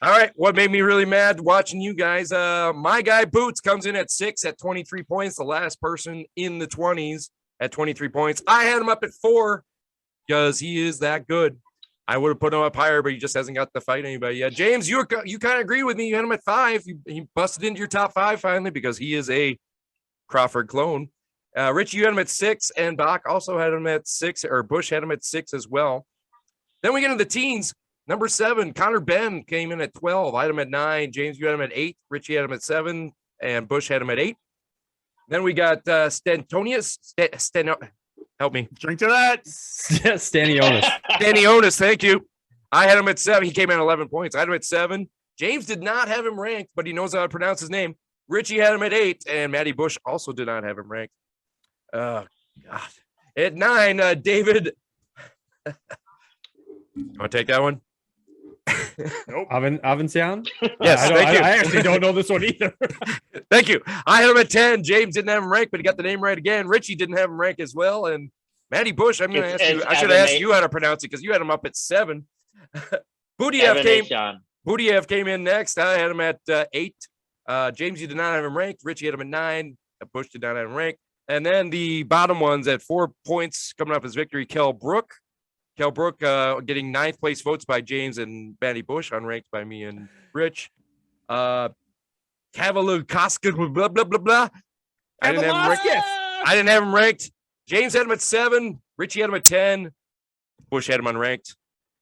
All right. What made me really mad watching you guys? My guy Boots comes in at 6 at 23 points. The last person in the 20s at 23 points. I had him up at 4 because he is that good. I would have put him up higher, but he just hasn't got to fight anybody yet. James, you kind of agree with me. You had him at 5. He busted into your top 5 finally because he is a Crawford clone. Rich, you had him at 6, and Bach also had him at 6, or Bush had him at 6 as well. Then we get into the teens. Number 7, Connor Ben came in at 12. I had him at 9. James, you had him at 8. Richie had him at 7, and Bush had him at 8. Then we got Stantonius. Help me. Drink to that. Stanionis. Stanionis, thank you. I had him at 7. He came in at 11 points. I had him at 7. James did not have him ranked, but he knows how to pronounce his name. Richie had him at 8, and Matty Bush also did not have him ranked. Oh, God. At 9, David. You want to take that one? Nope. Avancian? Yes, thank you. I actually don't know this one either. Thank you. I had him at 10. James didn't have him ranked, but he got the name right again. Richie didn't have him ranked as well. And Matty Bush, I'm going to ask you. I should have asked you how to pronounce it because you had him up at 7. Budiev came in next. I had him at 8. James, you did not have him ranked. Richie had him at 9. Bush did not have him ranked. And then the bottom ones at 4 points coming up as victory, Kell Brook. Kell Brook getting 9th place votes by James and Matty Bush, unranked by me and Rich. Cavalier Koskinen, blah, blah, blah, blah. I didn't have him ranked. James had him at 7. Richie had him at 10. Bush had him unranked.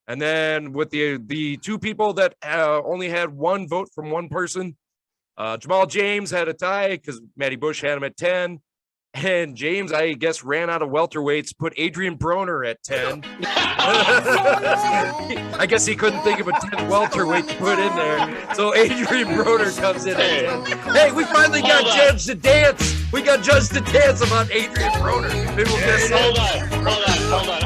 And then with the 2 people that only had 1 vote from 1 person, Jamal James had a tie because Matty Bush had him at 10. And James, I guess, ran out of welterweights, put Adrian Broner at 10. I guess he couldn't think of a 10th welterweight to put in there. So Adrian Broner comes in at 10. Hey, we finally got Judge to dance. We got Judge to dance about Adrian Broner. Maybe we'll get Hold on.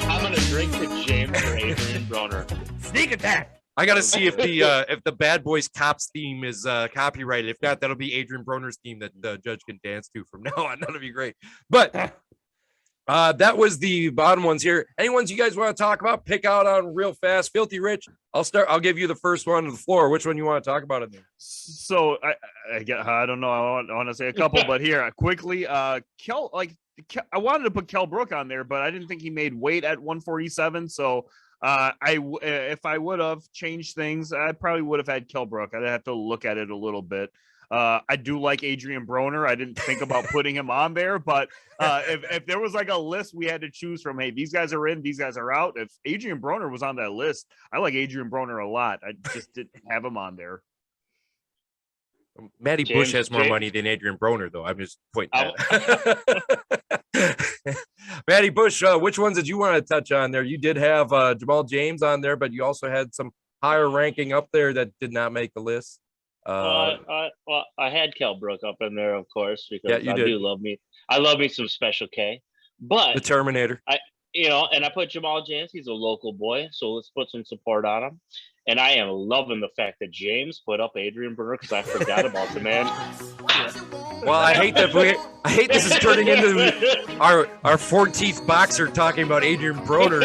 I'm going to drink to James for Adrian Broner. Sneak attack. I got to see if the Bad Boys Cops theme is copyrighted. If not, that'll be Adrian Broner's theme that the judge can dance to from now on. That'll be great. But that was the bottom ones here. Any ones you guys want to talk about? Pick out on real fast. Filthy Rich, I'll give you the first one on the floor. Which one you want to talk about in there? So I don't know. I want to say a couple, but here quickly, I wanted to put Kell Brook on there, but I didn't think he made weight at 147. So if I would have changed things, I probably would have had Kell Brook. I'd have to look at it a little bit. I do like Adrian Broner. I didn't think about putting him on there, but if there was like a list we had to choose from, hey, these guys are in, these guys are out. If Adrian Broner was on that list, I like Adrian Broner a lot. I just didn't have him on there. Matty Bush has more money than Adrian Broner, though. I'm just pointing that out. Matty Bush, which ones did you want to touch on there? You did have Jamal James on there, but you also had some higher ranking up there that did not make the list. I had Kell Brook up in there, of course, because you I did. do love me. I love me some Special K. But The Terminator. and I put Jamal James. He's a local boy, so let's put some support on him. And I am loving the fact that James put up Adrian Broner because I forgot about the man. Well, I hate this is turning into our 14th boxer talking about Adrian Broner,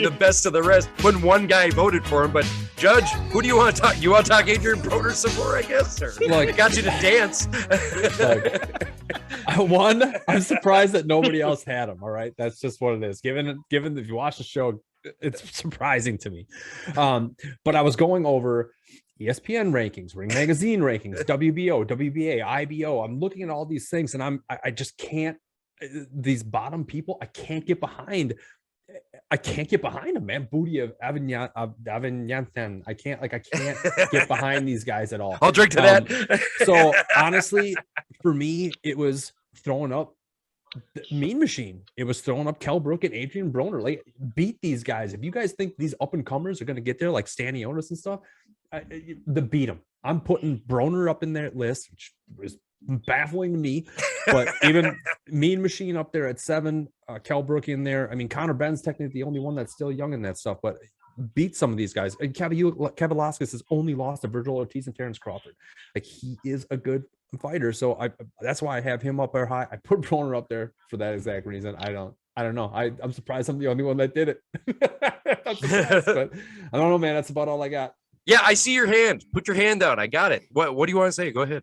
the best of the rest. When one guy voted for him, but Judge, who do you want to talk? You want to talk Adrian Broner some more? I guess. Or I got you to dance. I'm surprised that nobody else had him. All right, that's just what it is. Given if you watch the show, it's surprising to me. But I was going over ESPN rankings, Ring Magazine rankings, WBO, WBA, IBO. I'm looking at all these things, and I just can't. These bottom people, I can't get behind. I can't get behind them, man. Booty of Avignanten. I can't get behind these guys at all. I'll drink to that. So honestly, for me, it was throwing up Mean Machine. It was throwing up Kell Brook and Adrian Broner. Like, beat these guys. If you guys think these up and comers are going to get there, like Stanionis and stuff, beat them. I'm putting Broner up in that list, which was baffling to me. But even Mean Machine up there at 7, Kell Brook in there. I mean, Conor Benn's technically the only one that's still young in that stuff, but beat some of these guys. And Kavaliauskas has only lost to Virgil Ortiz and Terence Crawford. Like, he is a good fighter, so that's why I have him up there high. I put Broner up there for that exact reason. I don't know. I'm surprised I'm the only one that did it. I'm surprised, but I don't know, man. That's about all I got. Yeah, I see your hand. Put your hand out. I got it. What do you want to say? Go ahead.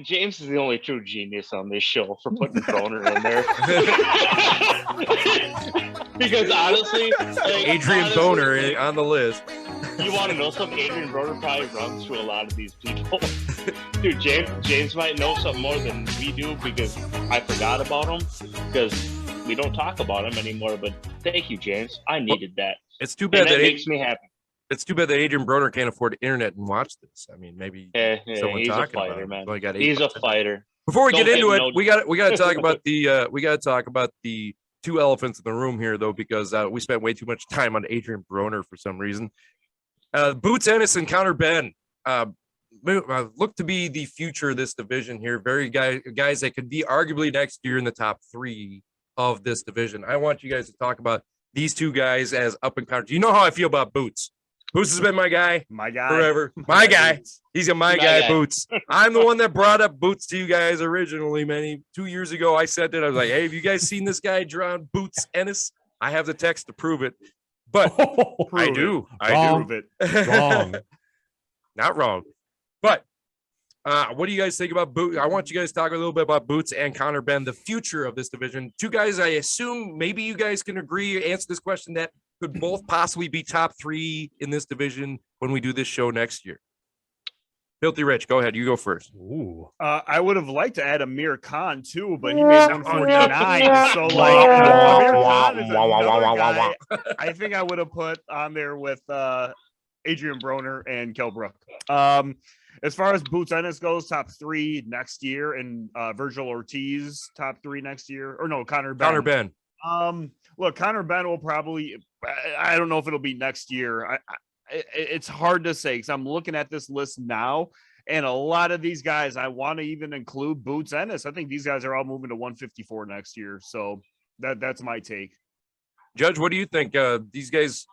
James is the only true genius on this show for putting Broner in there. Because honestly, Adrian Broner on the list. You want to know something? Adrian Broner probably runs through a lot of these people. Dude, James might know something more than we do because I forgot about him because we don't talk about him anymore. But thank you, James. I needed that. It's too bad that makes me happy. It's too bad that Adrian Broner can't afford internet and watch this. I mean, maybe someone he's talking a fighter, about man. Well, he's a fighter. Before we get into it, we got to talk about the two elephants in the room here, though, because we spent way too much time on Adrian Broner for some reason. Boots Ennis and Conor Benn look to be the future of this division here. Very guys that could be arguably next year in the top 3 of this division. I want you guys to talk about these two guys as up and comers. You know how I feel about Boots. Boots has been my guy forever. My guy. He's my guy, Boots. I'm the one that brought up Boots to you guys originally, 2 years ago. I said that. I was like, hey, have you guys seen this guy drawn Boots Ennis? I have the text to prove it. But I do. Prove it. Wrong. Not wrong. But what do you guys think about Boots? I want you guys to talk a little bit about Boots and Conor Benn, the future of this division. Two guys, I assume maybe you guys can agree, answer this question, that could both possibly be top 3 in this division when we do this show next year. Filthy Rich, go ahead. You go first. Ooh. I would have liked to add Amir Khan too, but he made 149. So like Amir Khan is another guy I think I would have put on there with Adrian Broner and Kell Brook. As far as Boots Ennis goes, top 3 next year, and Virgil Ortiz top 3 next year, or no, Conor Benn. Look, Conor Benn will probably. I don't know if it'll be next year. It's hard to say because I'm looking at this list now, and a lot of these guys I want to even include Boots Ennis. I think these guys are all moving to 154 next year. So that's my take. Judge, what do you think? These guys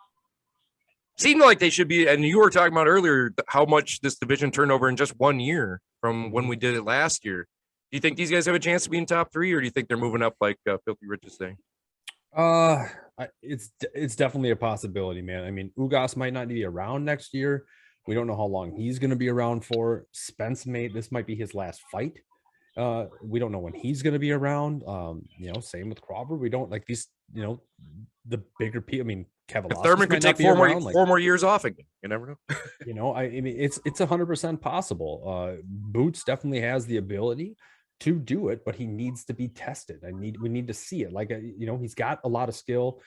seem like they should be, and you were talking about earlier how much this division turned over in just 1 year from when we did it last year. Do you think these guys have a chance to be in top 3, or do you think they're moving up like Filthy Rich is saying? It's definitely a possibility, man. I mean, Ugas might not be around next year. We don't know how long he's going to be around for. Spence this might be his last fight. We don't know when he's going to be around. Same with Crawford. We don't like these, the bigger people. I mean, Kevin Thurman could take 4 more years off again. You never know. I mean, it's 100% possible. Boots definitely has the ability to do it, but he needs to be tested. We need to see it. Like, he's got a lot of skill.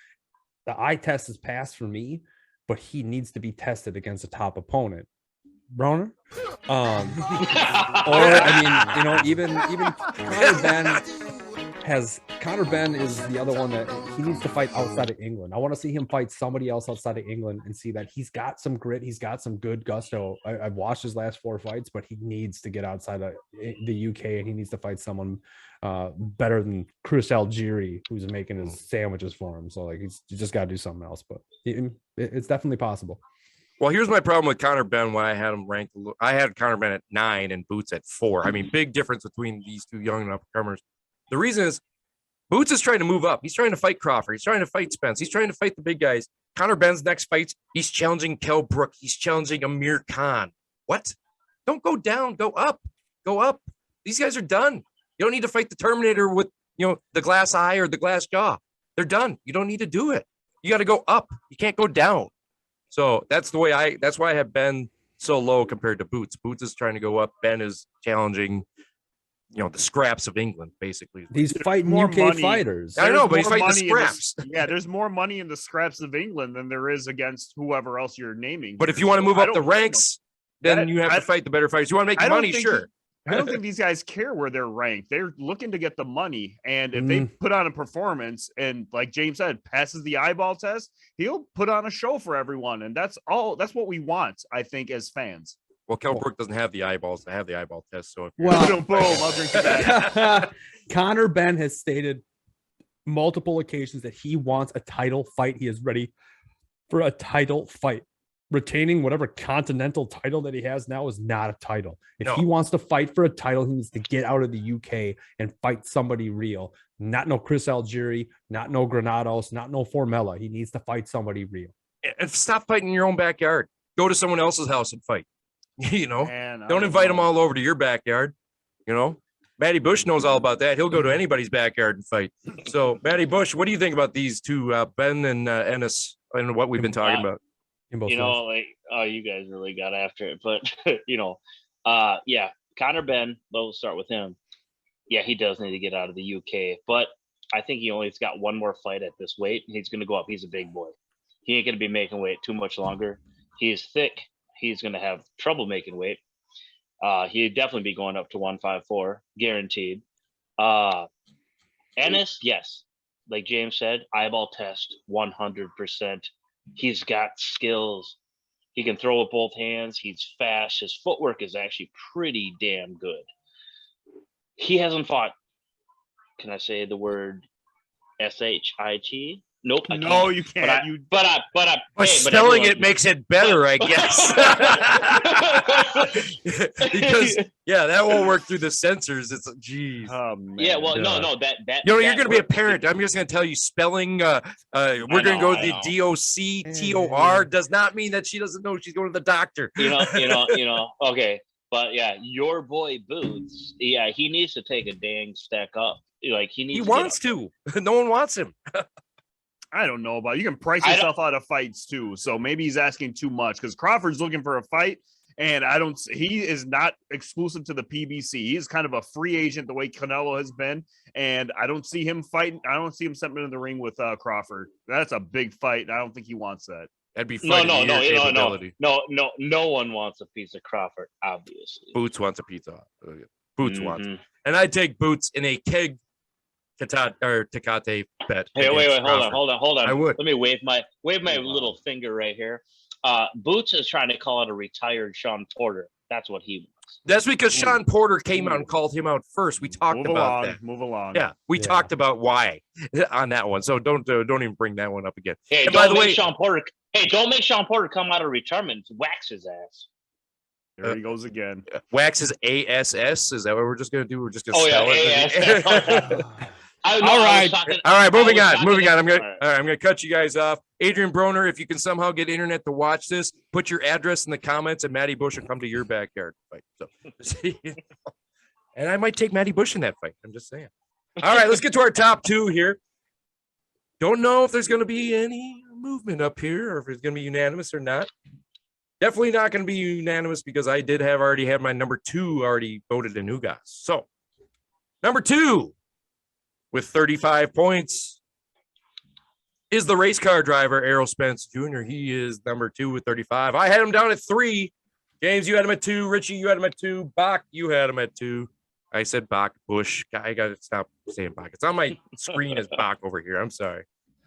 The eye test is passed for me, but he needs to be tested against a top opponent. Broner? Or, I mean, even Conor Benn Conor Benn is the other one that he needs to fight outside of England. I want to see him fight somebody else outside of England and see that he's got some grit. He's got some good gusto. I've watched his last 4 fights, but he needs to get outside of the UK and he needs to fight someone better than Chris Algieri, who's making his sandwiches for him. So like, you just got to do something else, but it's definitely possible. Well, here's my problem with Conor Benn. Why I had him ranked. I had Conor Benn at 9 and Boots at 4. I mean, big difference between these two young and upcomers. The reason is Boots is trying to move up. He's trying to fight Crawford. He's trying to fight Spence. He's trying to fight the big guys. Conor Benn's next fights, he's challenging Kell Brook. He's challenging Amir Khan. What? Don't go down. Go up. Go up. These guys are done. You don't need to fight the Terminator with, the glass eye or the glass jaw. They're done. You don't need to do it. You got to go up. You can't go down. So that's why I have Benn so low compared to Boots. Boots is trying to go up. Benn is challenging, the scraps of England, basically. He's fighting more UK money. fighters. I know, but he's more fighting the money in scraps. there's more money in the scraps of England than there is against whoever else you're naming. But here. if you want to move I up the don't blame them. ranks, then you have to fight the better fighters. You want to make I the don't money, think sure. I don't think these guys care where they're ranked. They're looking to get the money. And if they put on a performance and, like James said, passes the eyeball test, he'll put on a show for everyone. And that's what we want, I think, as fans. Well, Kell Brook doesn't have the eyeballs to have the eyeball test. So Boom, I'll drink to that. Conor Benn has stated multiple occasions that he wants a title fight. He is ready for a title fight. Retaining whatever continental title that he has now is not a title. If he wants to fight for a title, he needs to get out of the UK and fight somebody real. Not no Chris Algieri, not no Granados, not no Formella. He needs to fight somebody real. And stop fighting in your own backyard. Go to someone else's house and fight. Man, Don't invite them all over to your backyard. Matty Bush knows all about that. He'll go to anybody's backyard and fight. So, Matty Bush, what do you think about these two, Benn and Ennis, and what we've been talking about? You guys really got after it, but Conor Benn, we'll start with him. Yeah, he does need to get out of the UK, but I think he only's got one more fight at this weight. He's going to go up. He's a big boy. He ain't going to be making weight too much longer. He's thick. He's going to have trouble making weight. He'd definitely be going up to 154, guaranteed. Ennis, yes, like James said, eyeball test, 100%. He's got skills. He can throw with both hands. He's fast. His footwork is actually pretty damn good. He hasn't fought. Can I say the word SHIT? Nope. I No, can't. you can't. But spelling it makes it better, I guess. Because that won't work through the censors. It's geez. Oh, man. Yeah, well, no, that you're going to be a parent. I'm just going to tell you spelling. We're going to go to the DOCTOR. Does not mean that she doesn't know she's going to the doctor. Okay, but yeah, your boy Boots. Yeah, he needs to take a dang step up. Like he wants to. No one wants him. I don't know about you can price yourself out of fights too. So maybe he's asking too much because Crawford's looking for a fight. And he is not exclusive to the PBC. He's kind of a free agent the way Canelo has been. And I don't see him fighting. I don't see him stepping in the ring with Crawford. That's a big fight. I don't think he wants that. That'd be no one wants a piece of Crawford, obviously. Boots wants a pizza. Boots wants. And I'd take Boots in a keg Tecate bet. Hey, wait, hold on. I would. Let me wave my little finger right here. Boots is trying to call out a retired Sean Porter. That's what he wants. That's because Sean Porter came out and called him out first. We talked about that. Move along. Yeah, we talked about why on that one. So don't even bring that one up again. Hey, and by the way, Sean Porter. Hey, don't make Sean Porter come out of retirement. Wax his ass. There he goes again. Wax is ASS. Is that what we're just gonna do? We're just gonna spell it. All right. Moving on. I'm gonna cut you guys off. Adrian Broner, if you can somehow get internet to watch this, put your address in the comments, and Matty Bush will come to your backyard fight. So, and I might take Matty Bush in that fight. I'm just saying. All right, let's get to our top two here. Don't know if there's going to be any movement up here, or if it's going to be unanimous or not. Definitely not going to be unanimous because I already have my number 2 already voted in Ugas. So, number 2. With 35 points is the race car driver, Errol Spence Jr. He is number 2 with 35. I had him down at 3. James, you had him at 2. Richie, you had him at 2. Bach, you had him at 2. I said Bach, Bush. I got to stop saying Bach. It's on my screen as Bach over here. I'm sorry.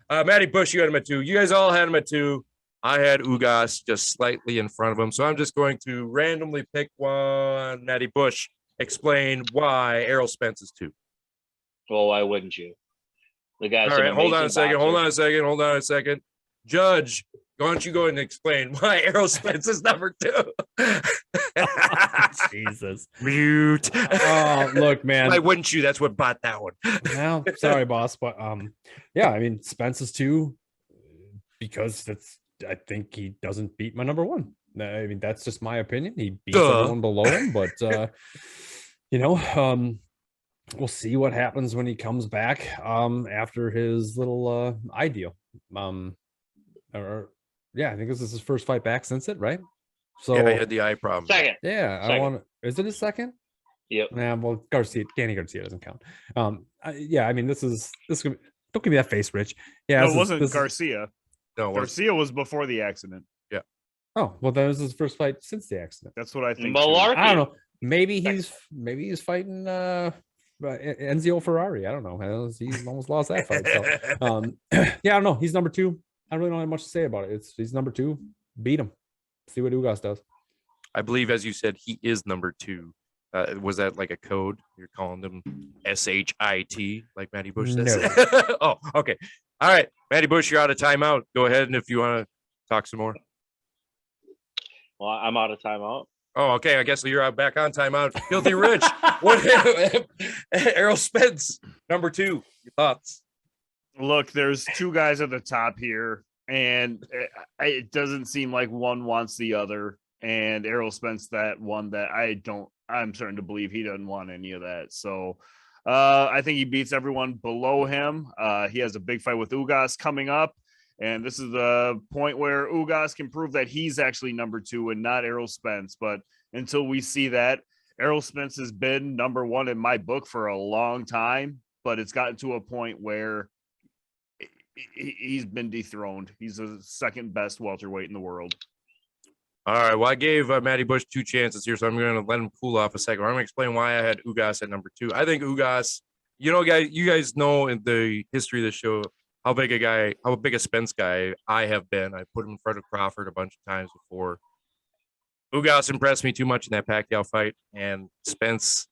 Matty Bush, you had him at 2. You guys all had him at 2. I had Ugas just slightly in front of him. So I'm just going to randomly pick one. Matty Bush, explain why Errol Spence is 2. Well, why wouldn't you? The guy's all right, an hold on amazing a second. Judge, why don't you go and explain why Errol Spence is number 2? Jesus. Mute. Oh, look, man. Why wouldn't you? That's what bought that one. Well, sorry, boss, but yeah, I mean, Spence is 2 because I think he doesn't beat my number 1. I mean, that's just my opinion. He beats everyone below him, but we'll see what happens when he comes back after his little eye deal. I think this is his first fight back since it, right? So yeah, I had the eye problem. Second. Yeah, Second. Is it his second? Yep. Nah, well, Danny Garcia doesn't count. I mean, this is gonna be, don't give me that face, Rich. Yeah, No, it wasn't Garcia. No, Garcia was before the accident. Oh, well, that was his first fight since the accident. That's what I think. too. Malarkey. I don't know. Maybe he's fighting Enzio Ferrari. I don't know. He's almost lost that fight. So, I don't know. He's number 2. I really don't have much to say about it. He's number 2. Beat him. See what Ugas does. I believe, as you said, he is number 2. Was that like a code? You're calling them SHIT, like Matty Bush says? No. Oh, okay. All right. Matty Bush, you're out of timeout. Go ahead, and if you want to talk some more. Well, I'm out of timeout. Oh, okay. I guess you're back on timeout. Filthy Rich. What? Errol Spence, number 2. Your thoughts? Look, there's 2 guys at the top here, and it doesn't seem like one wants the other. And Errol Spence, that one that I'm starting to believe he doesn't want any of that. So I think he beats everyone below him. He has a big fight with Ugas coming up. And this is the point where Ugas can prove that he's actually number 2 and not Errol Spence. But until we see that, Errol Spence has been number 1 in my book for a long time, but it's gotten to a point where he's been dethroned. He's the second best welterweight in the world. All right. Well, I gave Matty Bush 2 chances here, so I'm going to let him cool off a second. I'm going to explain why I had Ugas at number 2. I think Ugas, you guys know in the history of the show how big a Spence guy I have been. I put him in front of Crawford a bunch of times before. Ugas impressed me too much in that Pacquiao fight, and Spence,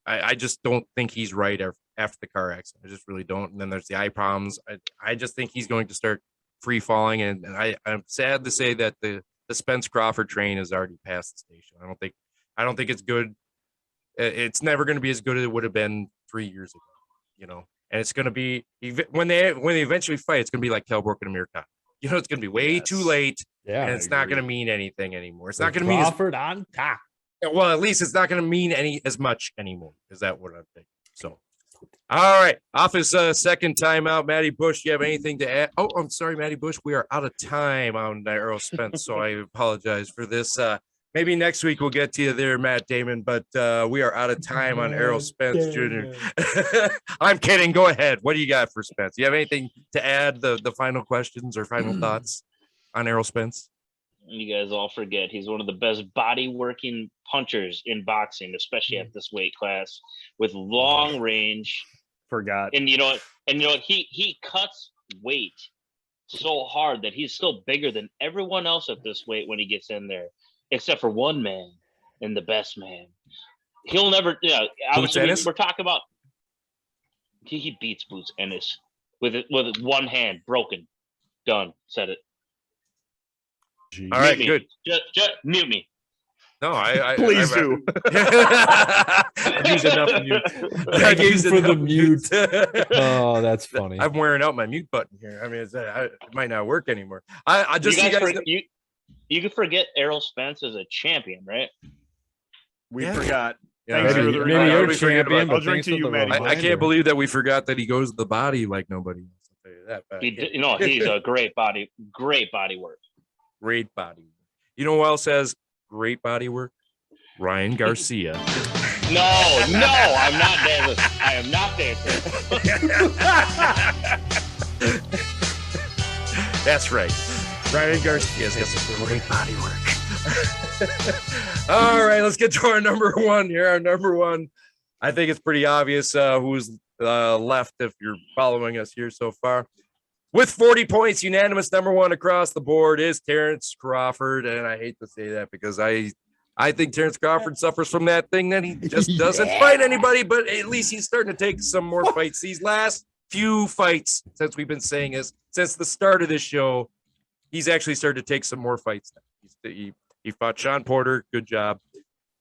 I just don't think he's right after the car accident. I just really don't. And then there's the eye problems. I just think he's going to start free falling, and I'm sad to say that the Spence Crawford train has already passed the station. I don't think it's good. It's never going to be as good as it would have been 3 years ago, And it's going to be when they eventually fight, it's going to be like Kell Brook and Amir Khan. It's going to be way too late, and it's not going to mean anything anymore. It's not going to mean Crawford on top. Well, at least it's not going to mean as much anymore. Is that what I'm thinking? So, all right, off his second timeout, Matty Bush. Do you have anything to add? Oh, I'm sorry, Matty Bush. We are out of time on Errol Spence, so I apologize for this. Maybe next week we'll get to you there, Matt Damon, but we are out of time on Errol Spence Jr. I'm kidding. Go ahead. What do you got for Spence? Do you have anything to add, the final questions or final thoughts on Errol Spence? You guys all forget he's one of the best body working punchers in boxing, especially at this weight class with long range. Forgot. And you know what? He cuts weight so hard that he's still bigger than everyone else at this weight when he gets in there. Except for one man, and the best man. He'll never. Obviously, we're talking about. He beats Boots Ennis with one hand broken. Done. Said it. Jeez. All right, Mute good. Just mute me. No, I Please do. I've used enough mute. Thank you for the mute. Oh, that's funny. I'm wearing out my mute button here. I mean, it might not work anymore. I just you can forget Errol Spence as a champion, right? We forgot. Yeah, Thanks maybe for the maybe reminder. you're champion. I'll drink to you, Matty. I can't believe that we forgot that he goes to the body like nobody else. I'll tell you that. But He's a great body work. Great body. You know who else has great body work? Ryan Garcia. No, I'm not dancing. I am not dancing. That's right. Ryan Garcia has some great body work. All right, let's get to our number 1 here. Our number 1 I think it's pretty obvious who's left if you're following us here so far. With 40 points, unanimous number one across the board is Terence Crawford. And I hate to say that because I think Terence Crawford suffers from that thing that he just doesn't fight anybody, but at least he's starting to take some more fights. These last few fights, since we've been saying this, since the start of this show, he's actually started to take some more fights. He fought Sean Porter. Good job.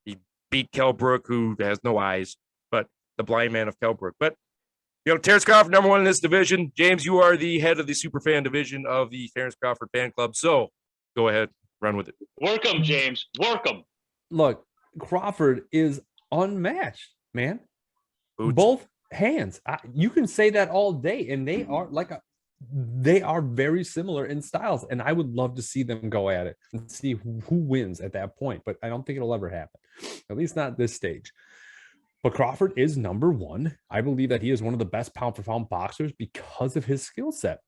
He beat Kell Brook, who has no eyes, but the blind man of Kell Brook. But Terence Crawford, number one in this division. James, you are the head of the super fan division of the Terence Crawford fan club. So go ahead, run with it. Work him, James. Work him. Look, Crawford is unmatched, man. Boots. Both hands. You can say that all day, and they are they are very similar in styles, and I would love to see them go at it and see who wins at that point. But I don't think it'll ever happen, at least not at this stage. But Crawford is number one. I believe that he is one of the best pound for pound boxers because of his skill set.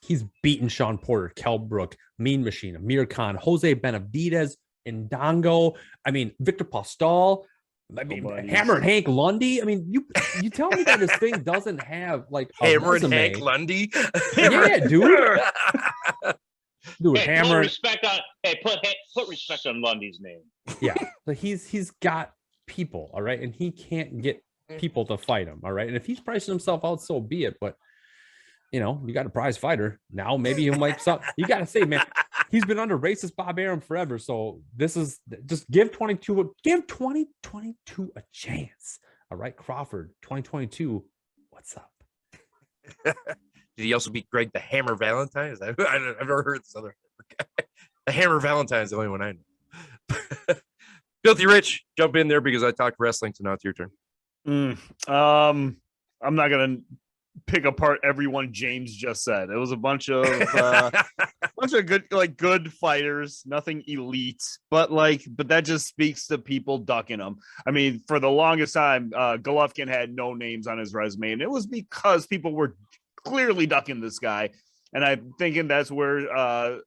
He's beaten Sean Porter, Kell Brook, Mean Machine, Amir Khan, Jose Benavidez, Ndongo. I mean, Victor Postal. I mean, Hammer and Hank Lundy. I mean, you tell me that this thing doesn't have like a Hammer and resume. Hank Lundy. Yeah, dude. Dude, Hey, Hammer. put respect on Lundy's name. Yeah, but he's got people, all right, and he can't get people to fight him, all right. And if he's pricing himself out, so be it. But you got a prize fighter now. Maybe he'll make some. You got to say, man, he's been under racist Bob Arum forever. So this is just give 2022 a chance. All right, Crawford, 2022. What's up? Did he also beat Greg the Hammer Valentine? I've never heard this other guy. The Hammer Valentine is the only one I know. Filthy Rich, jump in there because I talked wrestling, so now it's your turn. I'm not gonna pick apart everyone James just said. It was a bunch of good fighters, nothing elite, but that just speaks to people ducking them. I mean, for the longest time, Golovkin had no names on his resume, and it was because people were clearly ducking this guy. And I'm thinking that's where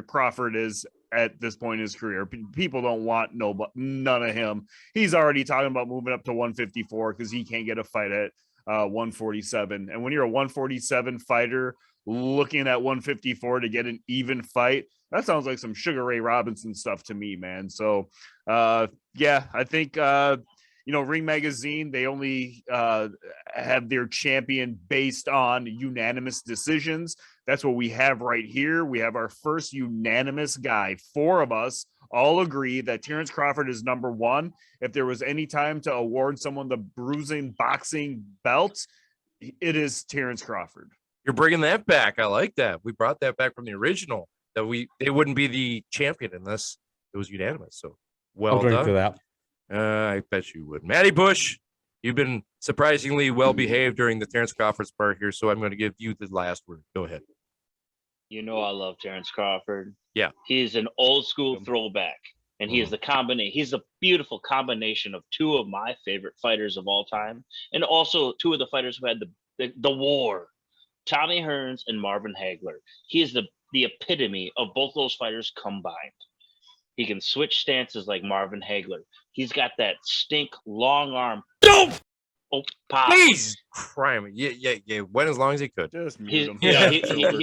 Crawford is at this point in his career. People don't want none of him. He's already talking about moving up to 154 because he can't get a fight at 147. And when you're a 147 fighter looking at 154 to get an even fight, that sounds like some Sugar Ray Robinson stuff to me, man. So, yeah, I think, Ring Magazine, they only have their champion based on unanimous decisions. That's what we have right here. We have our first unanimous guy. 4 of us all agree that Terence Crawford is number one. If there was any time to award someone the bruising boxing belt, it is Terence Crawford. You're bringing that back. I like that. We brought that back from the original. That they wouldn't be the champion unless it was unanimous. So well I'll drink done. for that. I bet you would. Matty Bush, you've been surprisingly well behaved during the Terence Crawford's part here, so I'm going to give you the last word. Go ahead. I love Terence Crawford. Yeah. He's an old school throwback, and he is the combination. He's a beautiful combination of 2 of my favorite fighters of all time, and also 2 of the fighters who had the war, Tommy Hearns and Marvin Hagler. He is the epitome of both those fighters combined. He can switch stances like Marvin Hagler. He's got that stink long arm. Don't. Oh, pop. Please, crime. Yeah. Went as long as he could. Just mute him.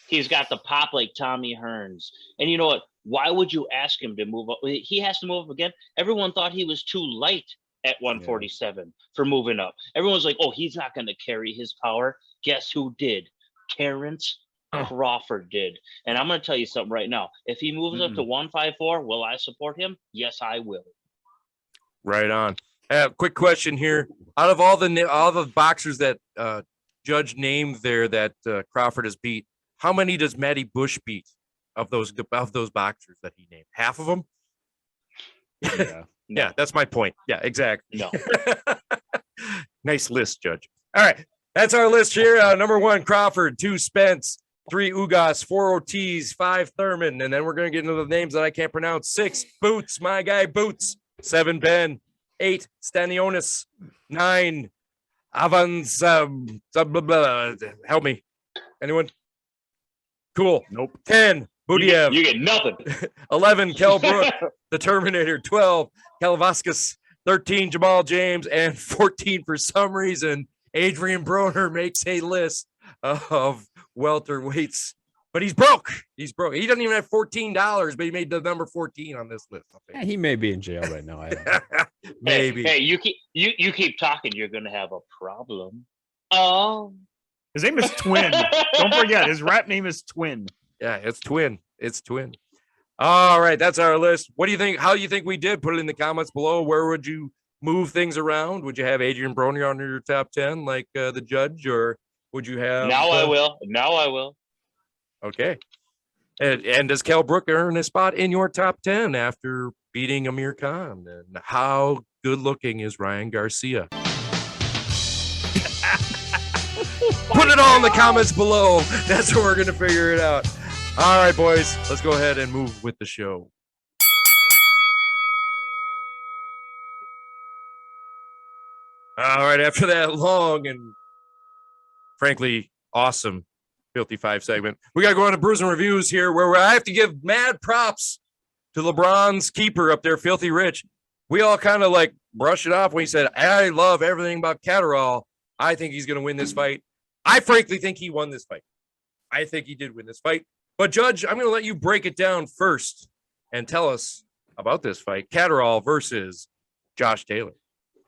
He's got the pop like Tommy Hearns. And you know what? Why would you ask him to move up? He has to move up again. Everyone thought he was too light at 147 for moving up. Everyone's like, oh, he's not going to carry his power. Guess who did? Terence Crawford did. And I'm going to tell you something right now. If he moves up to 154, will I support him? Yes, I will. Right on. Quick question here. Out of all the boxers that Judge named there that Crawford has beat, how many does Matty Bush beat of those boxers that he named? Half of them? Yeah. Yeah, that's my point. Yeah, exactly. No. Nice list, Judge. All right. That's our list here. Number 1, Crawford. 2, Spence. 3, Ugas. 4, Ortiz. 5, Thurman. And then we're going to get into the names that I can't pronounce. 6, Boots. My guy, Boots. 7, Ben. 8, Stanionis. 9, Evans. Help me. Anyone? Cool. Nope. 10, Budiev. You get nothing. 11, Kell Brook, the Terminator. 12, Kalavaskas. 13 Jamal James, and 14 for some reason. Adrian Broner makes a list of welterweights, but he's broke. He's broke. He doesn't even have $14, but he made the number 14 on this list. Yeah, he may be in jail right now. I don't know. Maybe. Hey, you keep talking, you're gonna have a problem. Oh, His name is Twin. Don't forget, his rap name is Twin. Yeah, it's Twin. It's Twin. All right, that's our list. What do you think? How do you think we did? Put it in the comments below. Where would you move things around? Would you have Adrian Broner under your top 10 like the judge, or would you have? now I will. Okay. And does Kell Brook earn a spot in your top 10 after beating Amir Khan? And how good looking is Ryan Garcia? Put it all in the comments below. That's where we're going to figure it out. All right, boys, let's go ahead and move with the show. All right, after that long and frankly awesome Filthy Five segment, we got to go on to Brews and Reviews here, where I have to give mad props to LeBron's keeper up there, Filthy Rich. We all kind of like brush it off when he said, I love everything about Catterall. I think he's going to win this fight. I frankly think he won this fight. I think he did win this fight. But, Judge, I'm going to let you break it down first and tell us about this fight, Catterall versus Josh Taylor.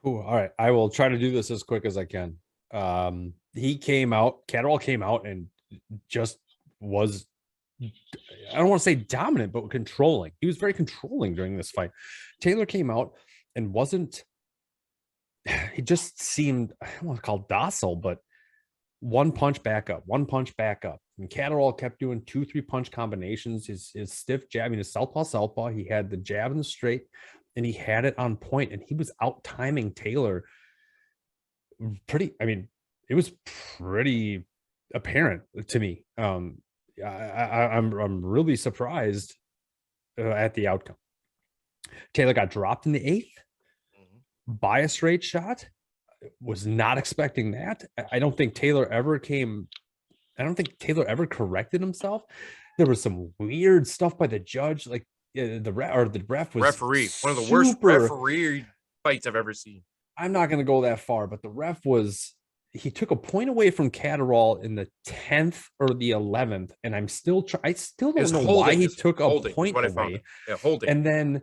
Ooh, all right. I will try to do this as quick as I can. Catterall came out and just was, I don't want to say dominant, but controlling. He was very controlling during this fight. Taylor came out and he just seemed, I don't want to call docile, but one punch back up. And Catterall kept doing 2-3 punch combinations. His stiff jab, his southpaw. He had the jab in the straight, and he had it on point, and he was out timing Taylor. It was pretty apparent to me. I'm really surprised at the outcome. Taylor got dropped in the 8th by a straight shot. Was not expecting that. I don't think Taylor ever corrected himself. There was some weird stuff by the judge, like the ref was referee. One of the worst referee fights I've ever seen. I'm not going to go that far, but the ref he took a point away from Catterall in the 10th or the 11th, and I still don't know why he took a point away. Yeah, holding. And then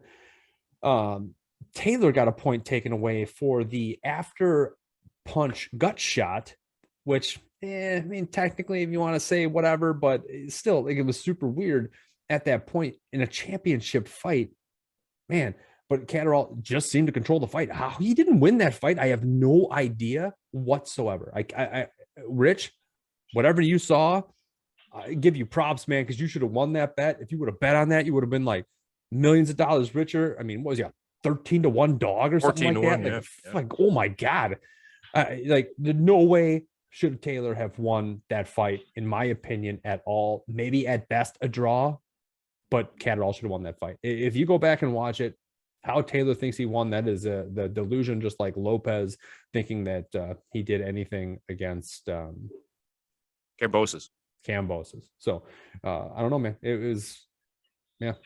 Taylor got a point taken away for the after punch gut shot, which technically, if you want to say whatever, but still, it was super weird at that point in a championship fight, man. But Catterall just seemed to control the fight. How he didn't win that fight, I have no idea whatsoever. Rich, whatever you saw, I give you props, man, because you should have won that bet. If you would have bet on that, you would have been like millions of dollars richer. I mean, what was he, a 13-1 dog or something like that? Like, oh my God. No way should Taylor have won that fight, in my opinion, at all. Maybe at best a draw, but Catterall should have won that fight. If you go back and watch it, how Taylor thinks he won, that is the delusion, just like Lopez thinking that he did anything against Kambosos. So I don't know, man. It was,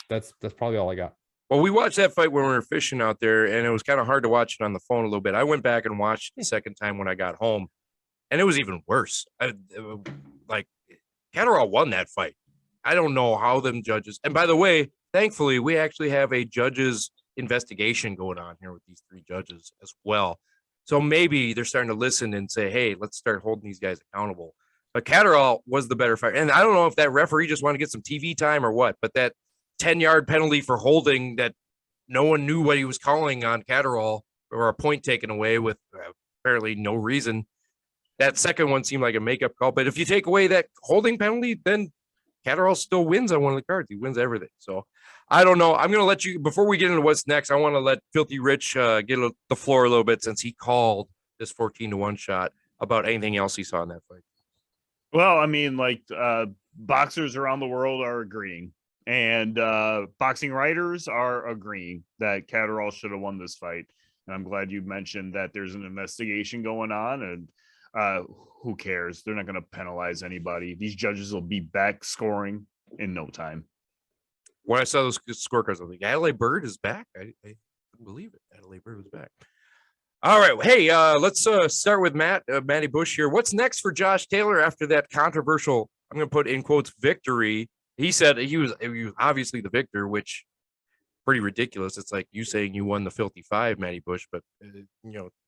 that's probably all I got. Well, we watched that fight when we were fishing out there, and it was kind of hard to watch it on the phone a little bit. I went back and watched the second time when I got home, and it was even worse. Catterall won that fight. I don't know how them judges. And by the way, thankfully, we actually have a judges investigation going on here with these 3 judges as well. So maybe they're starting to listen and say, hey, let's start holding these guys accountable. But Catterall was the better fighter. And I don't know if that referee just wanted to get some TV time or what, but that 10-yard penalty for holding that no one knew what he was calling on Catterall, or a point taken away with apparently no reason. That second one seemed like a makeup call. But if you take away that holding penalty, then Catterall still wins on one of the cards. He wins everything. So I don't know. I'm going to let you, before we get into what's next, I want to let Filthy Rich get the floor a little bit, since he called this 14-1 shot, about anything else he saw in that fight. Well, I mean, boxers around the world are agreeing, and boxing writers are agreeing that Catterall should have won this fight. And I'm glad you mentioned that there's an investigation going on, and who cares? They're not going to penalize anybody. These judges will be back scoring in no time. When I saw those scorecards, I was like, LA Bird is back. I Couldn't believe it. Adelaide Bird was back. All right. Hey, let's start with Matty Bush here. What's next for Josh Taylor after that controversial, I'm going to put in quotes, victory? He said he was obviously the victor, which pretty ridiculous. It's like you saying you won the filthy five, Matty Bush, but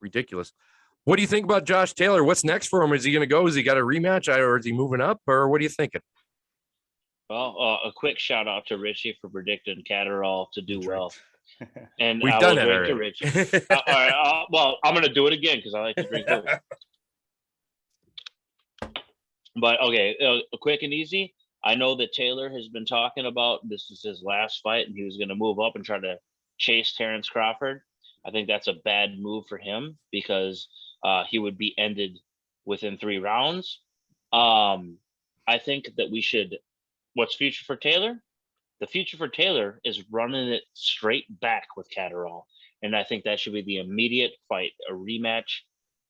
ridiculous. What do you think about Josh Taylor? What's next for him? Is he going to go? Has he got a rematch, or is he moving up, or what are you thinking? Well, a quick shout out to Richie for predicting Catterall to do well. And We've I done will it drink already. to Richie. All right. Well, I'm going to do it again because I like to drink beer. But okay, quick and easy. I know that Taylor has been talking about this is his last fight, and he was going to move up and try to chase Terence Crawford. I think that's a bad move for him because he would be ended within 3 rounds. I think that we should. What's future for Taylor? The future for Taylor is running it straight back with Catterall, and I think that should be the immediate fight, a rematch.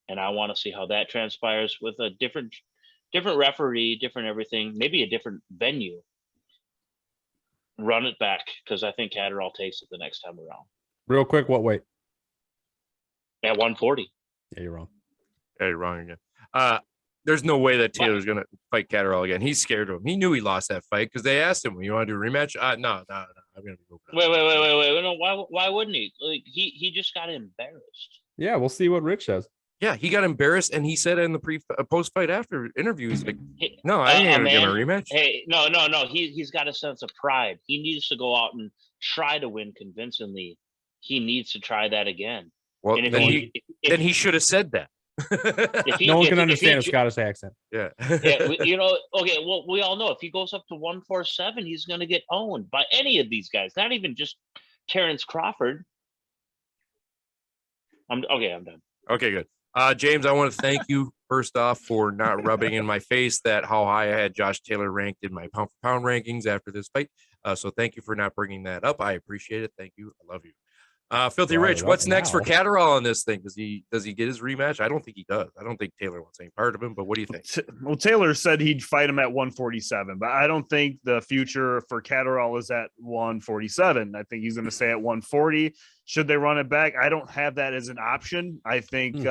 And I want to see how that transpires with a different referee, different everything, maybe a different venue. Run it back because I think Catterall takes it the next time around. Real quick, what weight? At 140. Yeah, you're wrong. Yeah, you're wrong again. There's no way that Taylor's going to fight Catterall again. He's scared of him. He knew he lost that fight because they asked him, "You want to do a rematch?" No. I'm going to be moving on. Wait. No, why wouldn't he? Like he just got embarrassed. Yeah, we'll see what Rich says. Yeah, he got embarrassed, and he said in the post-fight after interview, he's like, "No, I ain't going to give him a rematch." Hey, no. He's got a sense of pride. He needs to go out and try to win convincingly. He needs to try that again. Well, then he should have said that. No one can understand a Scottish accent. Yeah. Okay. Well, we all know if he goes up to 147, he's going to get owned by any of these guys. Not even just Terence Crawford. I'm done. Okay, good. James, I want to thank you first off for not rubbing in my face that how high I had Josh Taylor ranked in my pound for pound rankings after this fight. So thank you for not bringing that up. I appreciate it. Thank you. I love you. Filthy Rich, what's next for Catterall on this thing? Does he get his rematch? I don't think he does. I don't think Taylor wants any part of him, but what do you think? Well, Taylor said he'd fight him at 147, but I don't think the future for Catterall is at 147. I think he's going to stay at 140. Should they run it back? I don't have that as an option. I think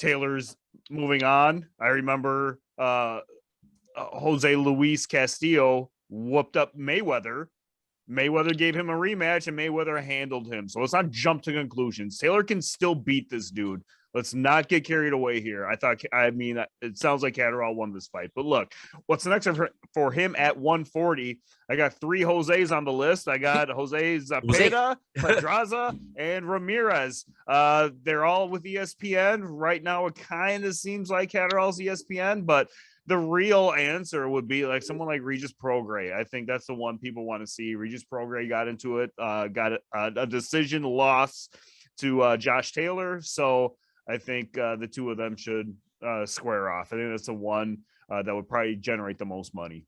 Taylor's moving on. I remember Jose Luis Castillo whooped up Mayweather. Mayweather gave him a rematch and Mayweather handled him. So let's not jump to conclusions. Taylor can still beat this dude. Let's not get carried away here. It sounds like Catterall won this fight. But look, what's next for him at 140? I got 3 Jose's on the list. I got Jose Zapata, Pedraza, and Ramirez. They're all with ESPN. Right now, it kind of seems like Catterall's ESPN, but the real answer would be like someone like Regis Prograis. I think that's the one people want to see. Regis Prograis got into it, got a decision loss to Josh Taylor. So I think the two of them should square off. I think that's the one that would probably generate the most money.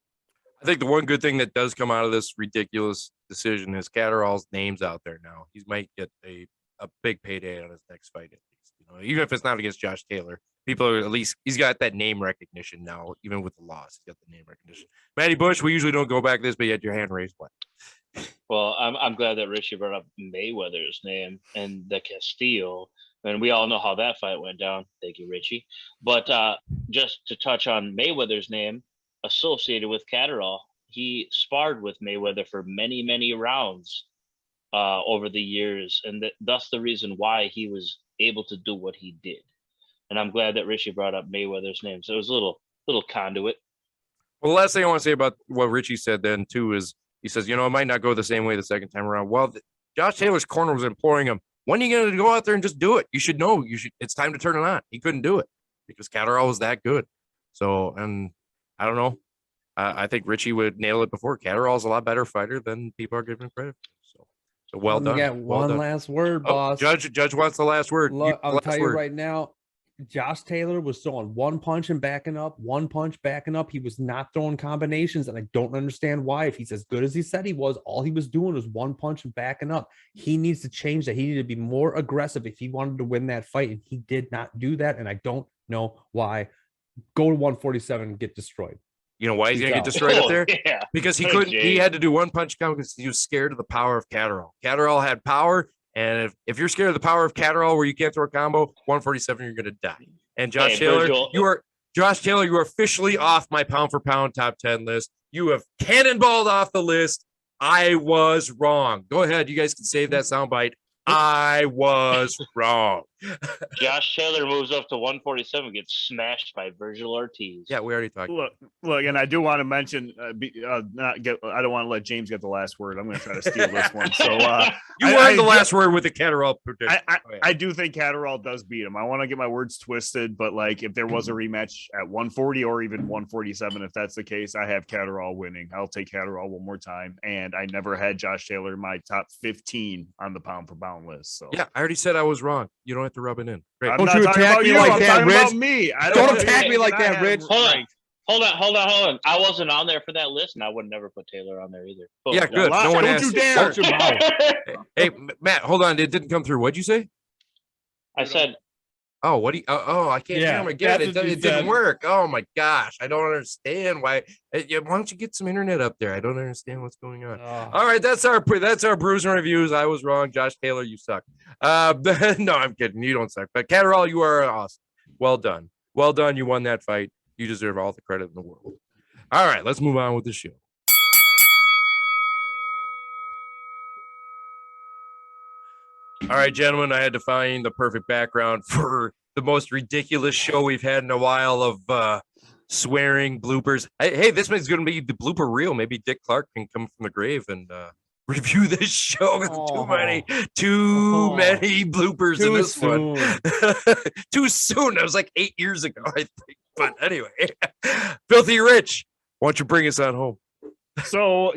I think the one good thing that does come out of this ridiculous decision is Catterall's name's out there now. He might get a big payday on his next fight, at least. Even if it's not against Josh Taylor. People are at least he's got that name recognition now, even with the loss. He's got the name recognition. Matty Bush, we usually don't go back this, but you had your hand raised. What? Well, I'm glad that Richie brought up Mayweather's name and the Castillo, and we all know how that fight went down. Thank you, Richie. But just to touch on Mayweather's name associated with Catterall, he sparred with Mayweather for many, many rounds over the years, and thus the reason why he was able to do what he did. And I'm glad that Richie brought up Mayweather's name. So it was a little conduit. Well, the last thing I want to say about what Richie said then, too, is he says, it might not go the same way the second time around. Well, Josh Taylor's corner was imploring him, when are you going to go out there and just do it? You should know. It's time to turn it on. He couldn't do it because Catterall was that good. So, and I don't know. I think Richie would nail it before. Catterall's a lot better fighter than people are giving him credit for. So well done. You got one done. last word, boss. Judge wants the last word. Look, I'll tell you right now, Josh Taylor was throwing one punch and backing up, one punch backing up. He was not throwing combinations, and I don't understand why. If he's as good as he said he was, all he was doing was one punch and backing up. He needs to change that. He needed to be more aggressive if he wanted to win that fight, and he did not do that, and I don't know why. Go to 147 and get destroyed. You know why he's going to get destroyed up there? Yeah. Because he couldn't. He had to do one punch count because he was scared of the power of Catterall. Catterall had power, And if you're scared of the power of Catterall where you can't throw a combo, 147, you're going to die. And Josh Hey, Taylor, Virgil- Josh Taylor, you are officially off my pound for pound top 10 list. You have cannonballed off the list. I was wrong. Go ahead. You guys can save that soundbite. I was wrong. Josh Taylor moves up to 147, gets smashed by Virgil Ortiz. Yeah, we already talked. Look, and I do want to mention, I don't want to let James get the last word. I'm going to try to steal this one. So You were the last word with the Catterall prediction. I do think Catterall does beat him. I want to get my words twisted, but like if there was a rematch at 140 or even 147, if that's the case, I have Catterall winning. I'll take Catterall one more time. And I never had Josh Taylor in my top 15 on the pound for pound list. So Yeah, I already said I was wrong. You don't have to rub it in. Great. I'm Don't not you talking attack about me you. like I'm that, talking Rich. about me. Don't attack me like that, Rich. Hold on. I wasn't on there for that list, and I would never put Taylor on there either. Boom, Yeah, done. good. No one Don't asked. you dare. Watch your mouth. Hey, Matt, hold on. It didn't come through. What'd you say? I said, Oh, what do you? Oh, I can't hear Yeah, him again. that's It what you didn't said. work. Oh my gosh, I don't understand why. Why don't you get some internet up there? I don't understand what's going on. All right, that's our bruising reviews. I was wrong. Josh Taylor, you suck. No, I'm kidding. You don't suck. But Catterall, you are awesome. Well done. Well done. You won that fight. You deserve all the credit in the world. All right, let's move on with the show. All right, gentlemen, I had to find the perfect background for the most ridiculous show we've had in a while of swearing bloopers. Hey, this one's going to be the blooper reel. Maybe Dick Clark can come from the grave and review this show. Too many bloopers in this one. Too soon. That was like 8 years ago, I think. But anyway, Filthy Rich, why don't you bring us on home? So,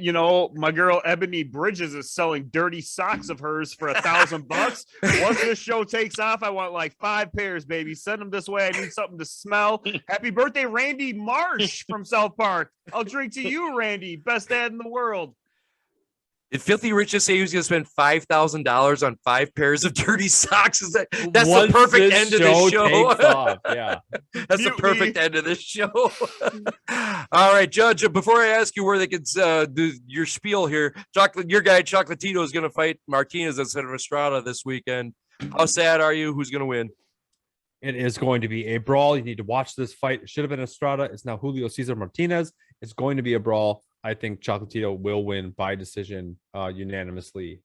my girl Ebony Bridges is selling dirty socks of hers for $1,000. Once this show takes off, I want like 5 pairs, baby. Send them this way. I need something to smell. Happy birthday, Randy Marsh from South Park. I'll drink to you, Randy. Best dad in the world. Did Filthy Rich just say he was going to spend $5,000 on 5 pairs of dirty socks? That's the perfect end of this show? Off, yeah. That's the perfect end of this show. All right, Judge, before I ask you where they can do your spiel here, your guy Chocolatito is going to fight Martinez instead of Estrada this weekend. How sad are you? Who's going to win? It is going to be a brawl. You need to watch this fight. It should have been Estrada. It's now Julio Cesar Martinez. It's going to be a brawl. I think Chocolatito will win by decision unanimously.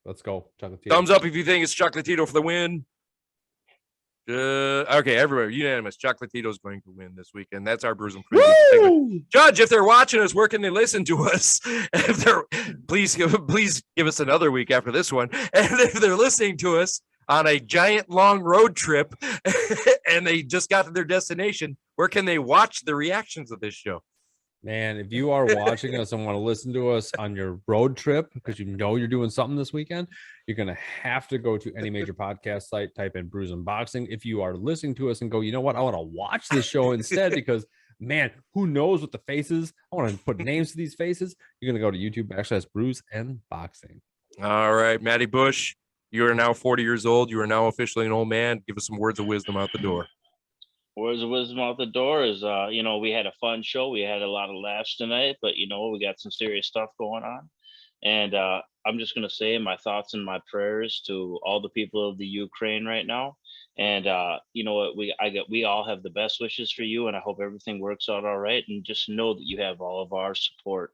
Let's go, Chocolatito. Thumbs up if you think it's Chocolatito for the win. Okay, everywhere unanimous. Chocolatito is going to win this weekend. That's our Bruise and Preview. Judge, if they're watching us, where can they listen to us? If they're please give us another week after this one. And if they're listening to us on a giant long road trip and they just got to their destination, where can they watch the reactions of this show? Man, if you are watching us and want to listen to us on your road trip because you're doing something this weekend, you're going to have to go to any major podcast site, type in Bruise and Boxing. If you are listening to us and go, you know what, I want to watch this show instead because, man, who knows what the faces, I want to put names to these faces. You're going to go to YouTube, /Bruise and Boxing. All right, Matty Bush, you are now 40 years old. You are now officially an old man. Give us some words of wisdom out the door. Words of wisdom out the door is, we had a fun show. We had a lot of laughs tonight, but, we got some serious stuff going on. And I'm just going to say my thoughts and my prayers to all the people of the Ukraine right now. And you know what? We all have the best wishes for you, and I hope everything works out all right. And just know that you have all of our support.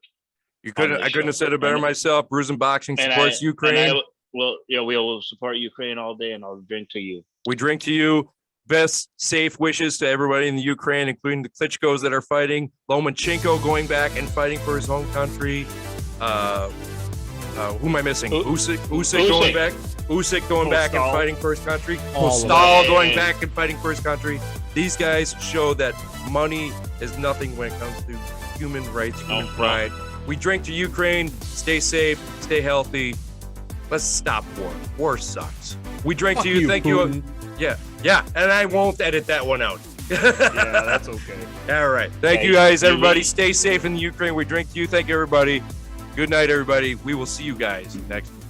I couldn't have said it better myself. Bruise and Boxing supports Ukraine. We will support Ukraine all day, and I'll drink to you. We drink to you. Best safe wishes to everybody in the Ukraine, including the Klitschkos that are fighting. Lomachenko going back and fighting for his home country. Who am I missing? Usyk going back. Usyk going back and fighting for his country. Postol going back and fighting for his country. These guys show that money is nothing when it comes to human rights, human pride. We drink to Ukraine. Stay safe. Stay healthy. Let's stop war. War sucks. We drink to you. Thank you. Yeah, and I won't edit that one out. Yeah, that's okay. All right. Thank you guys, everybody. Stay safe in the Ukraine. We drink to you. Thank you, everybody. Good night, everybody. We will see you guys next week.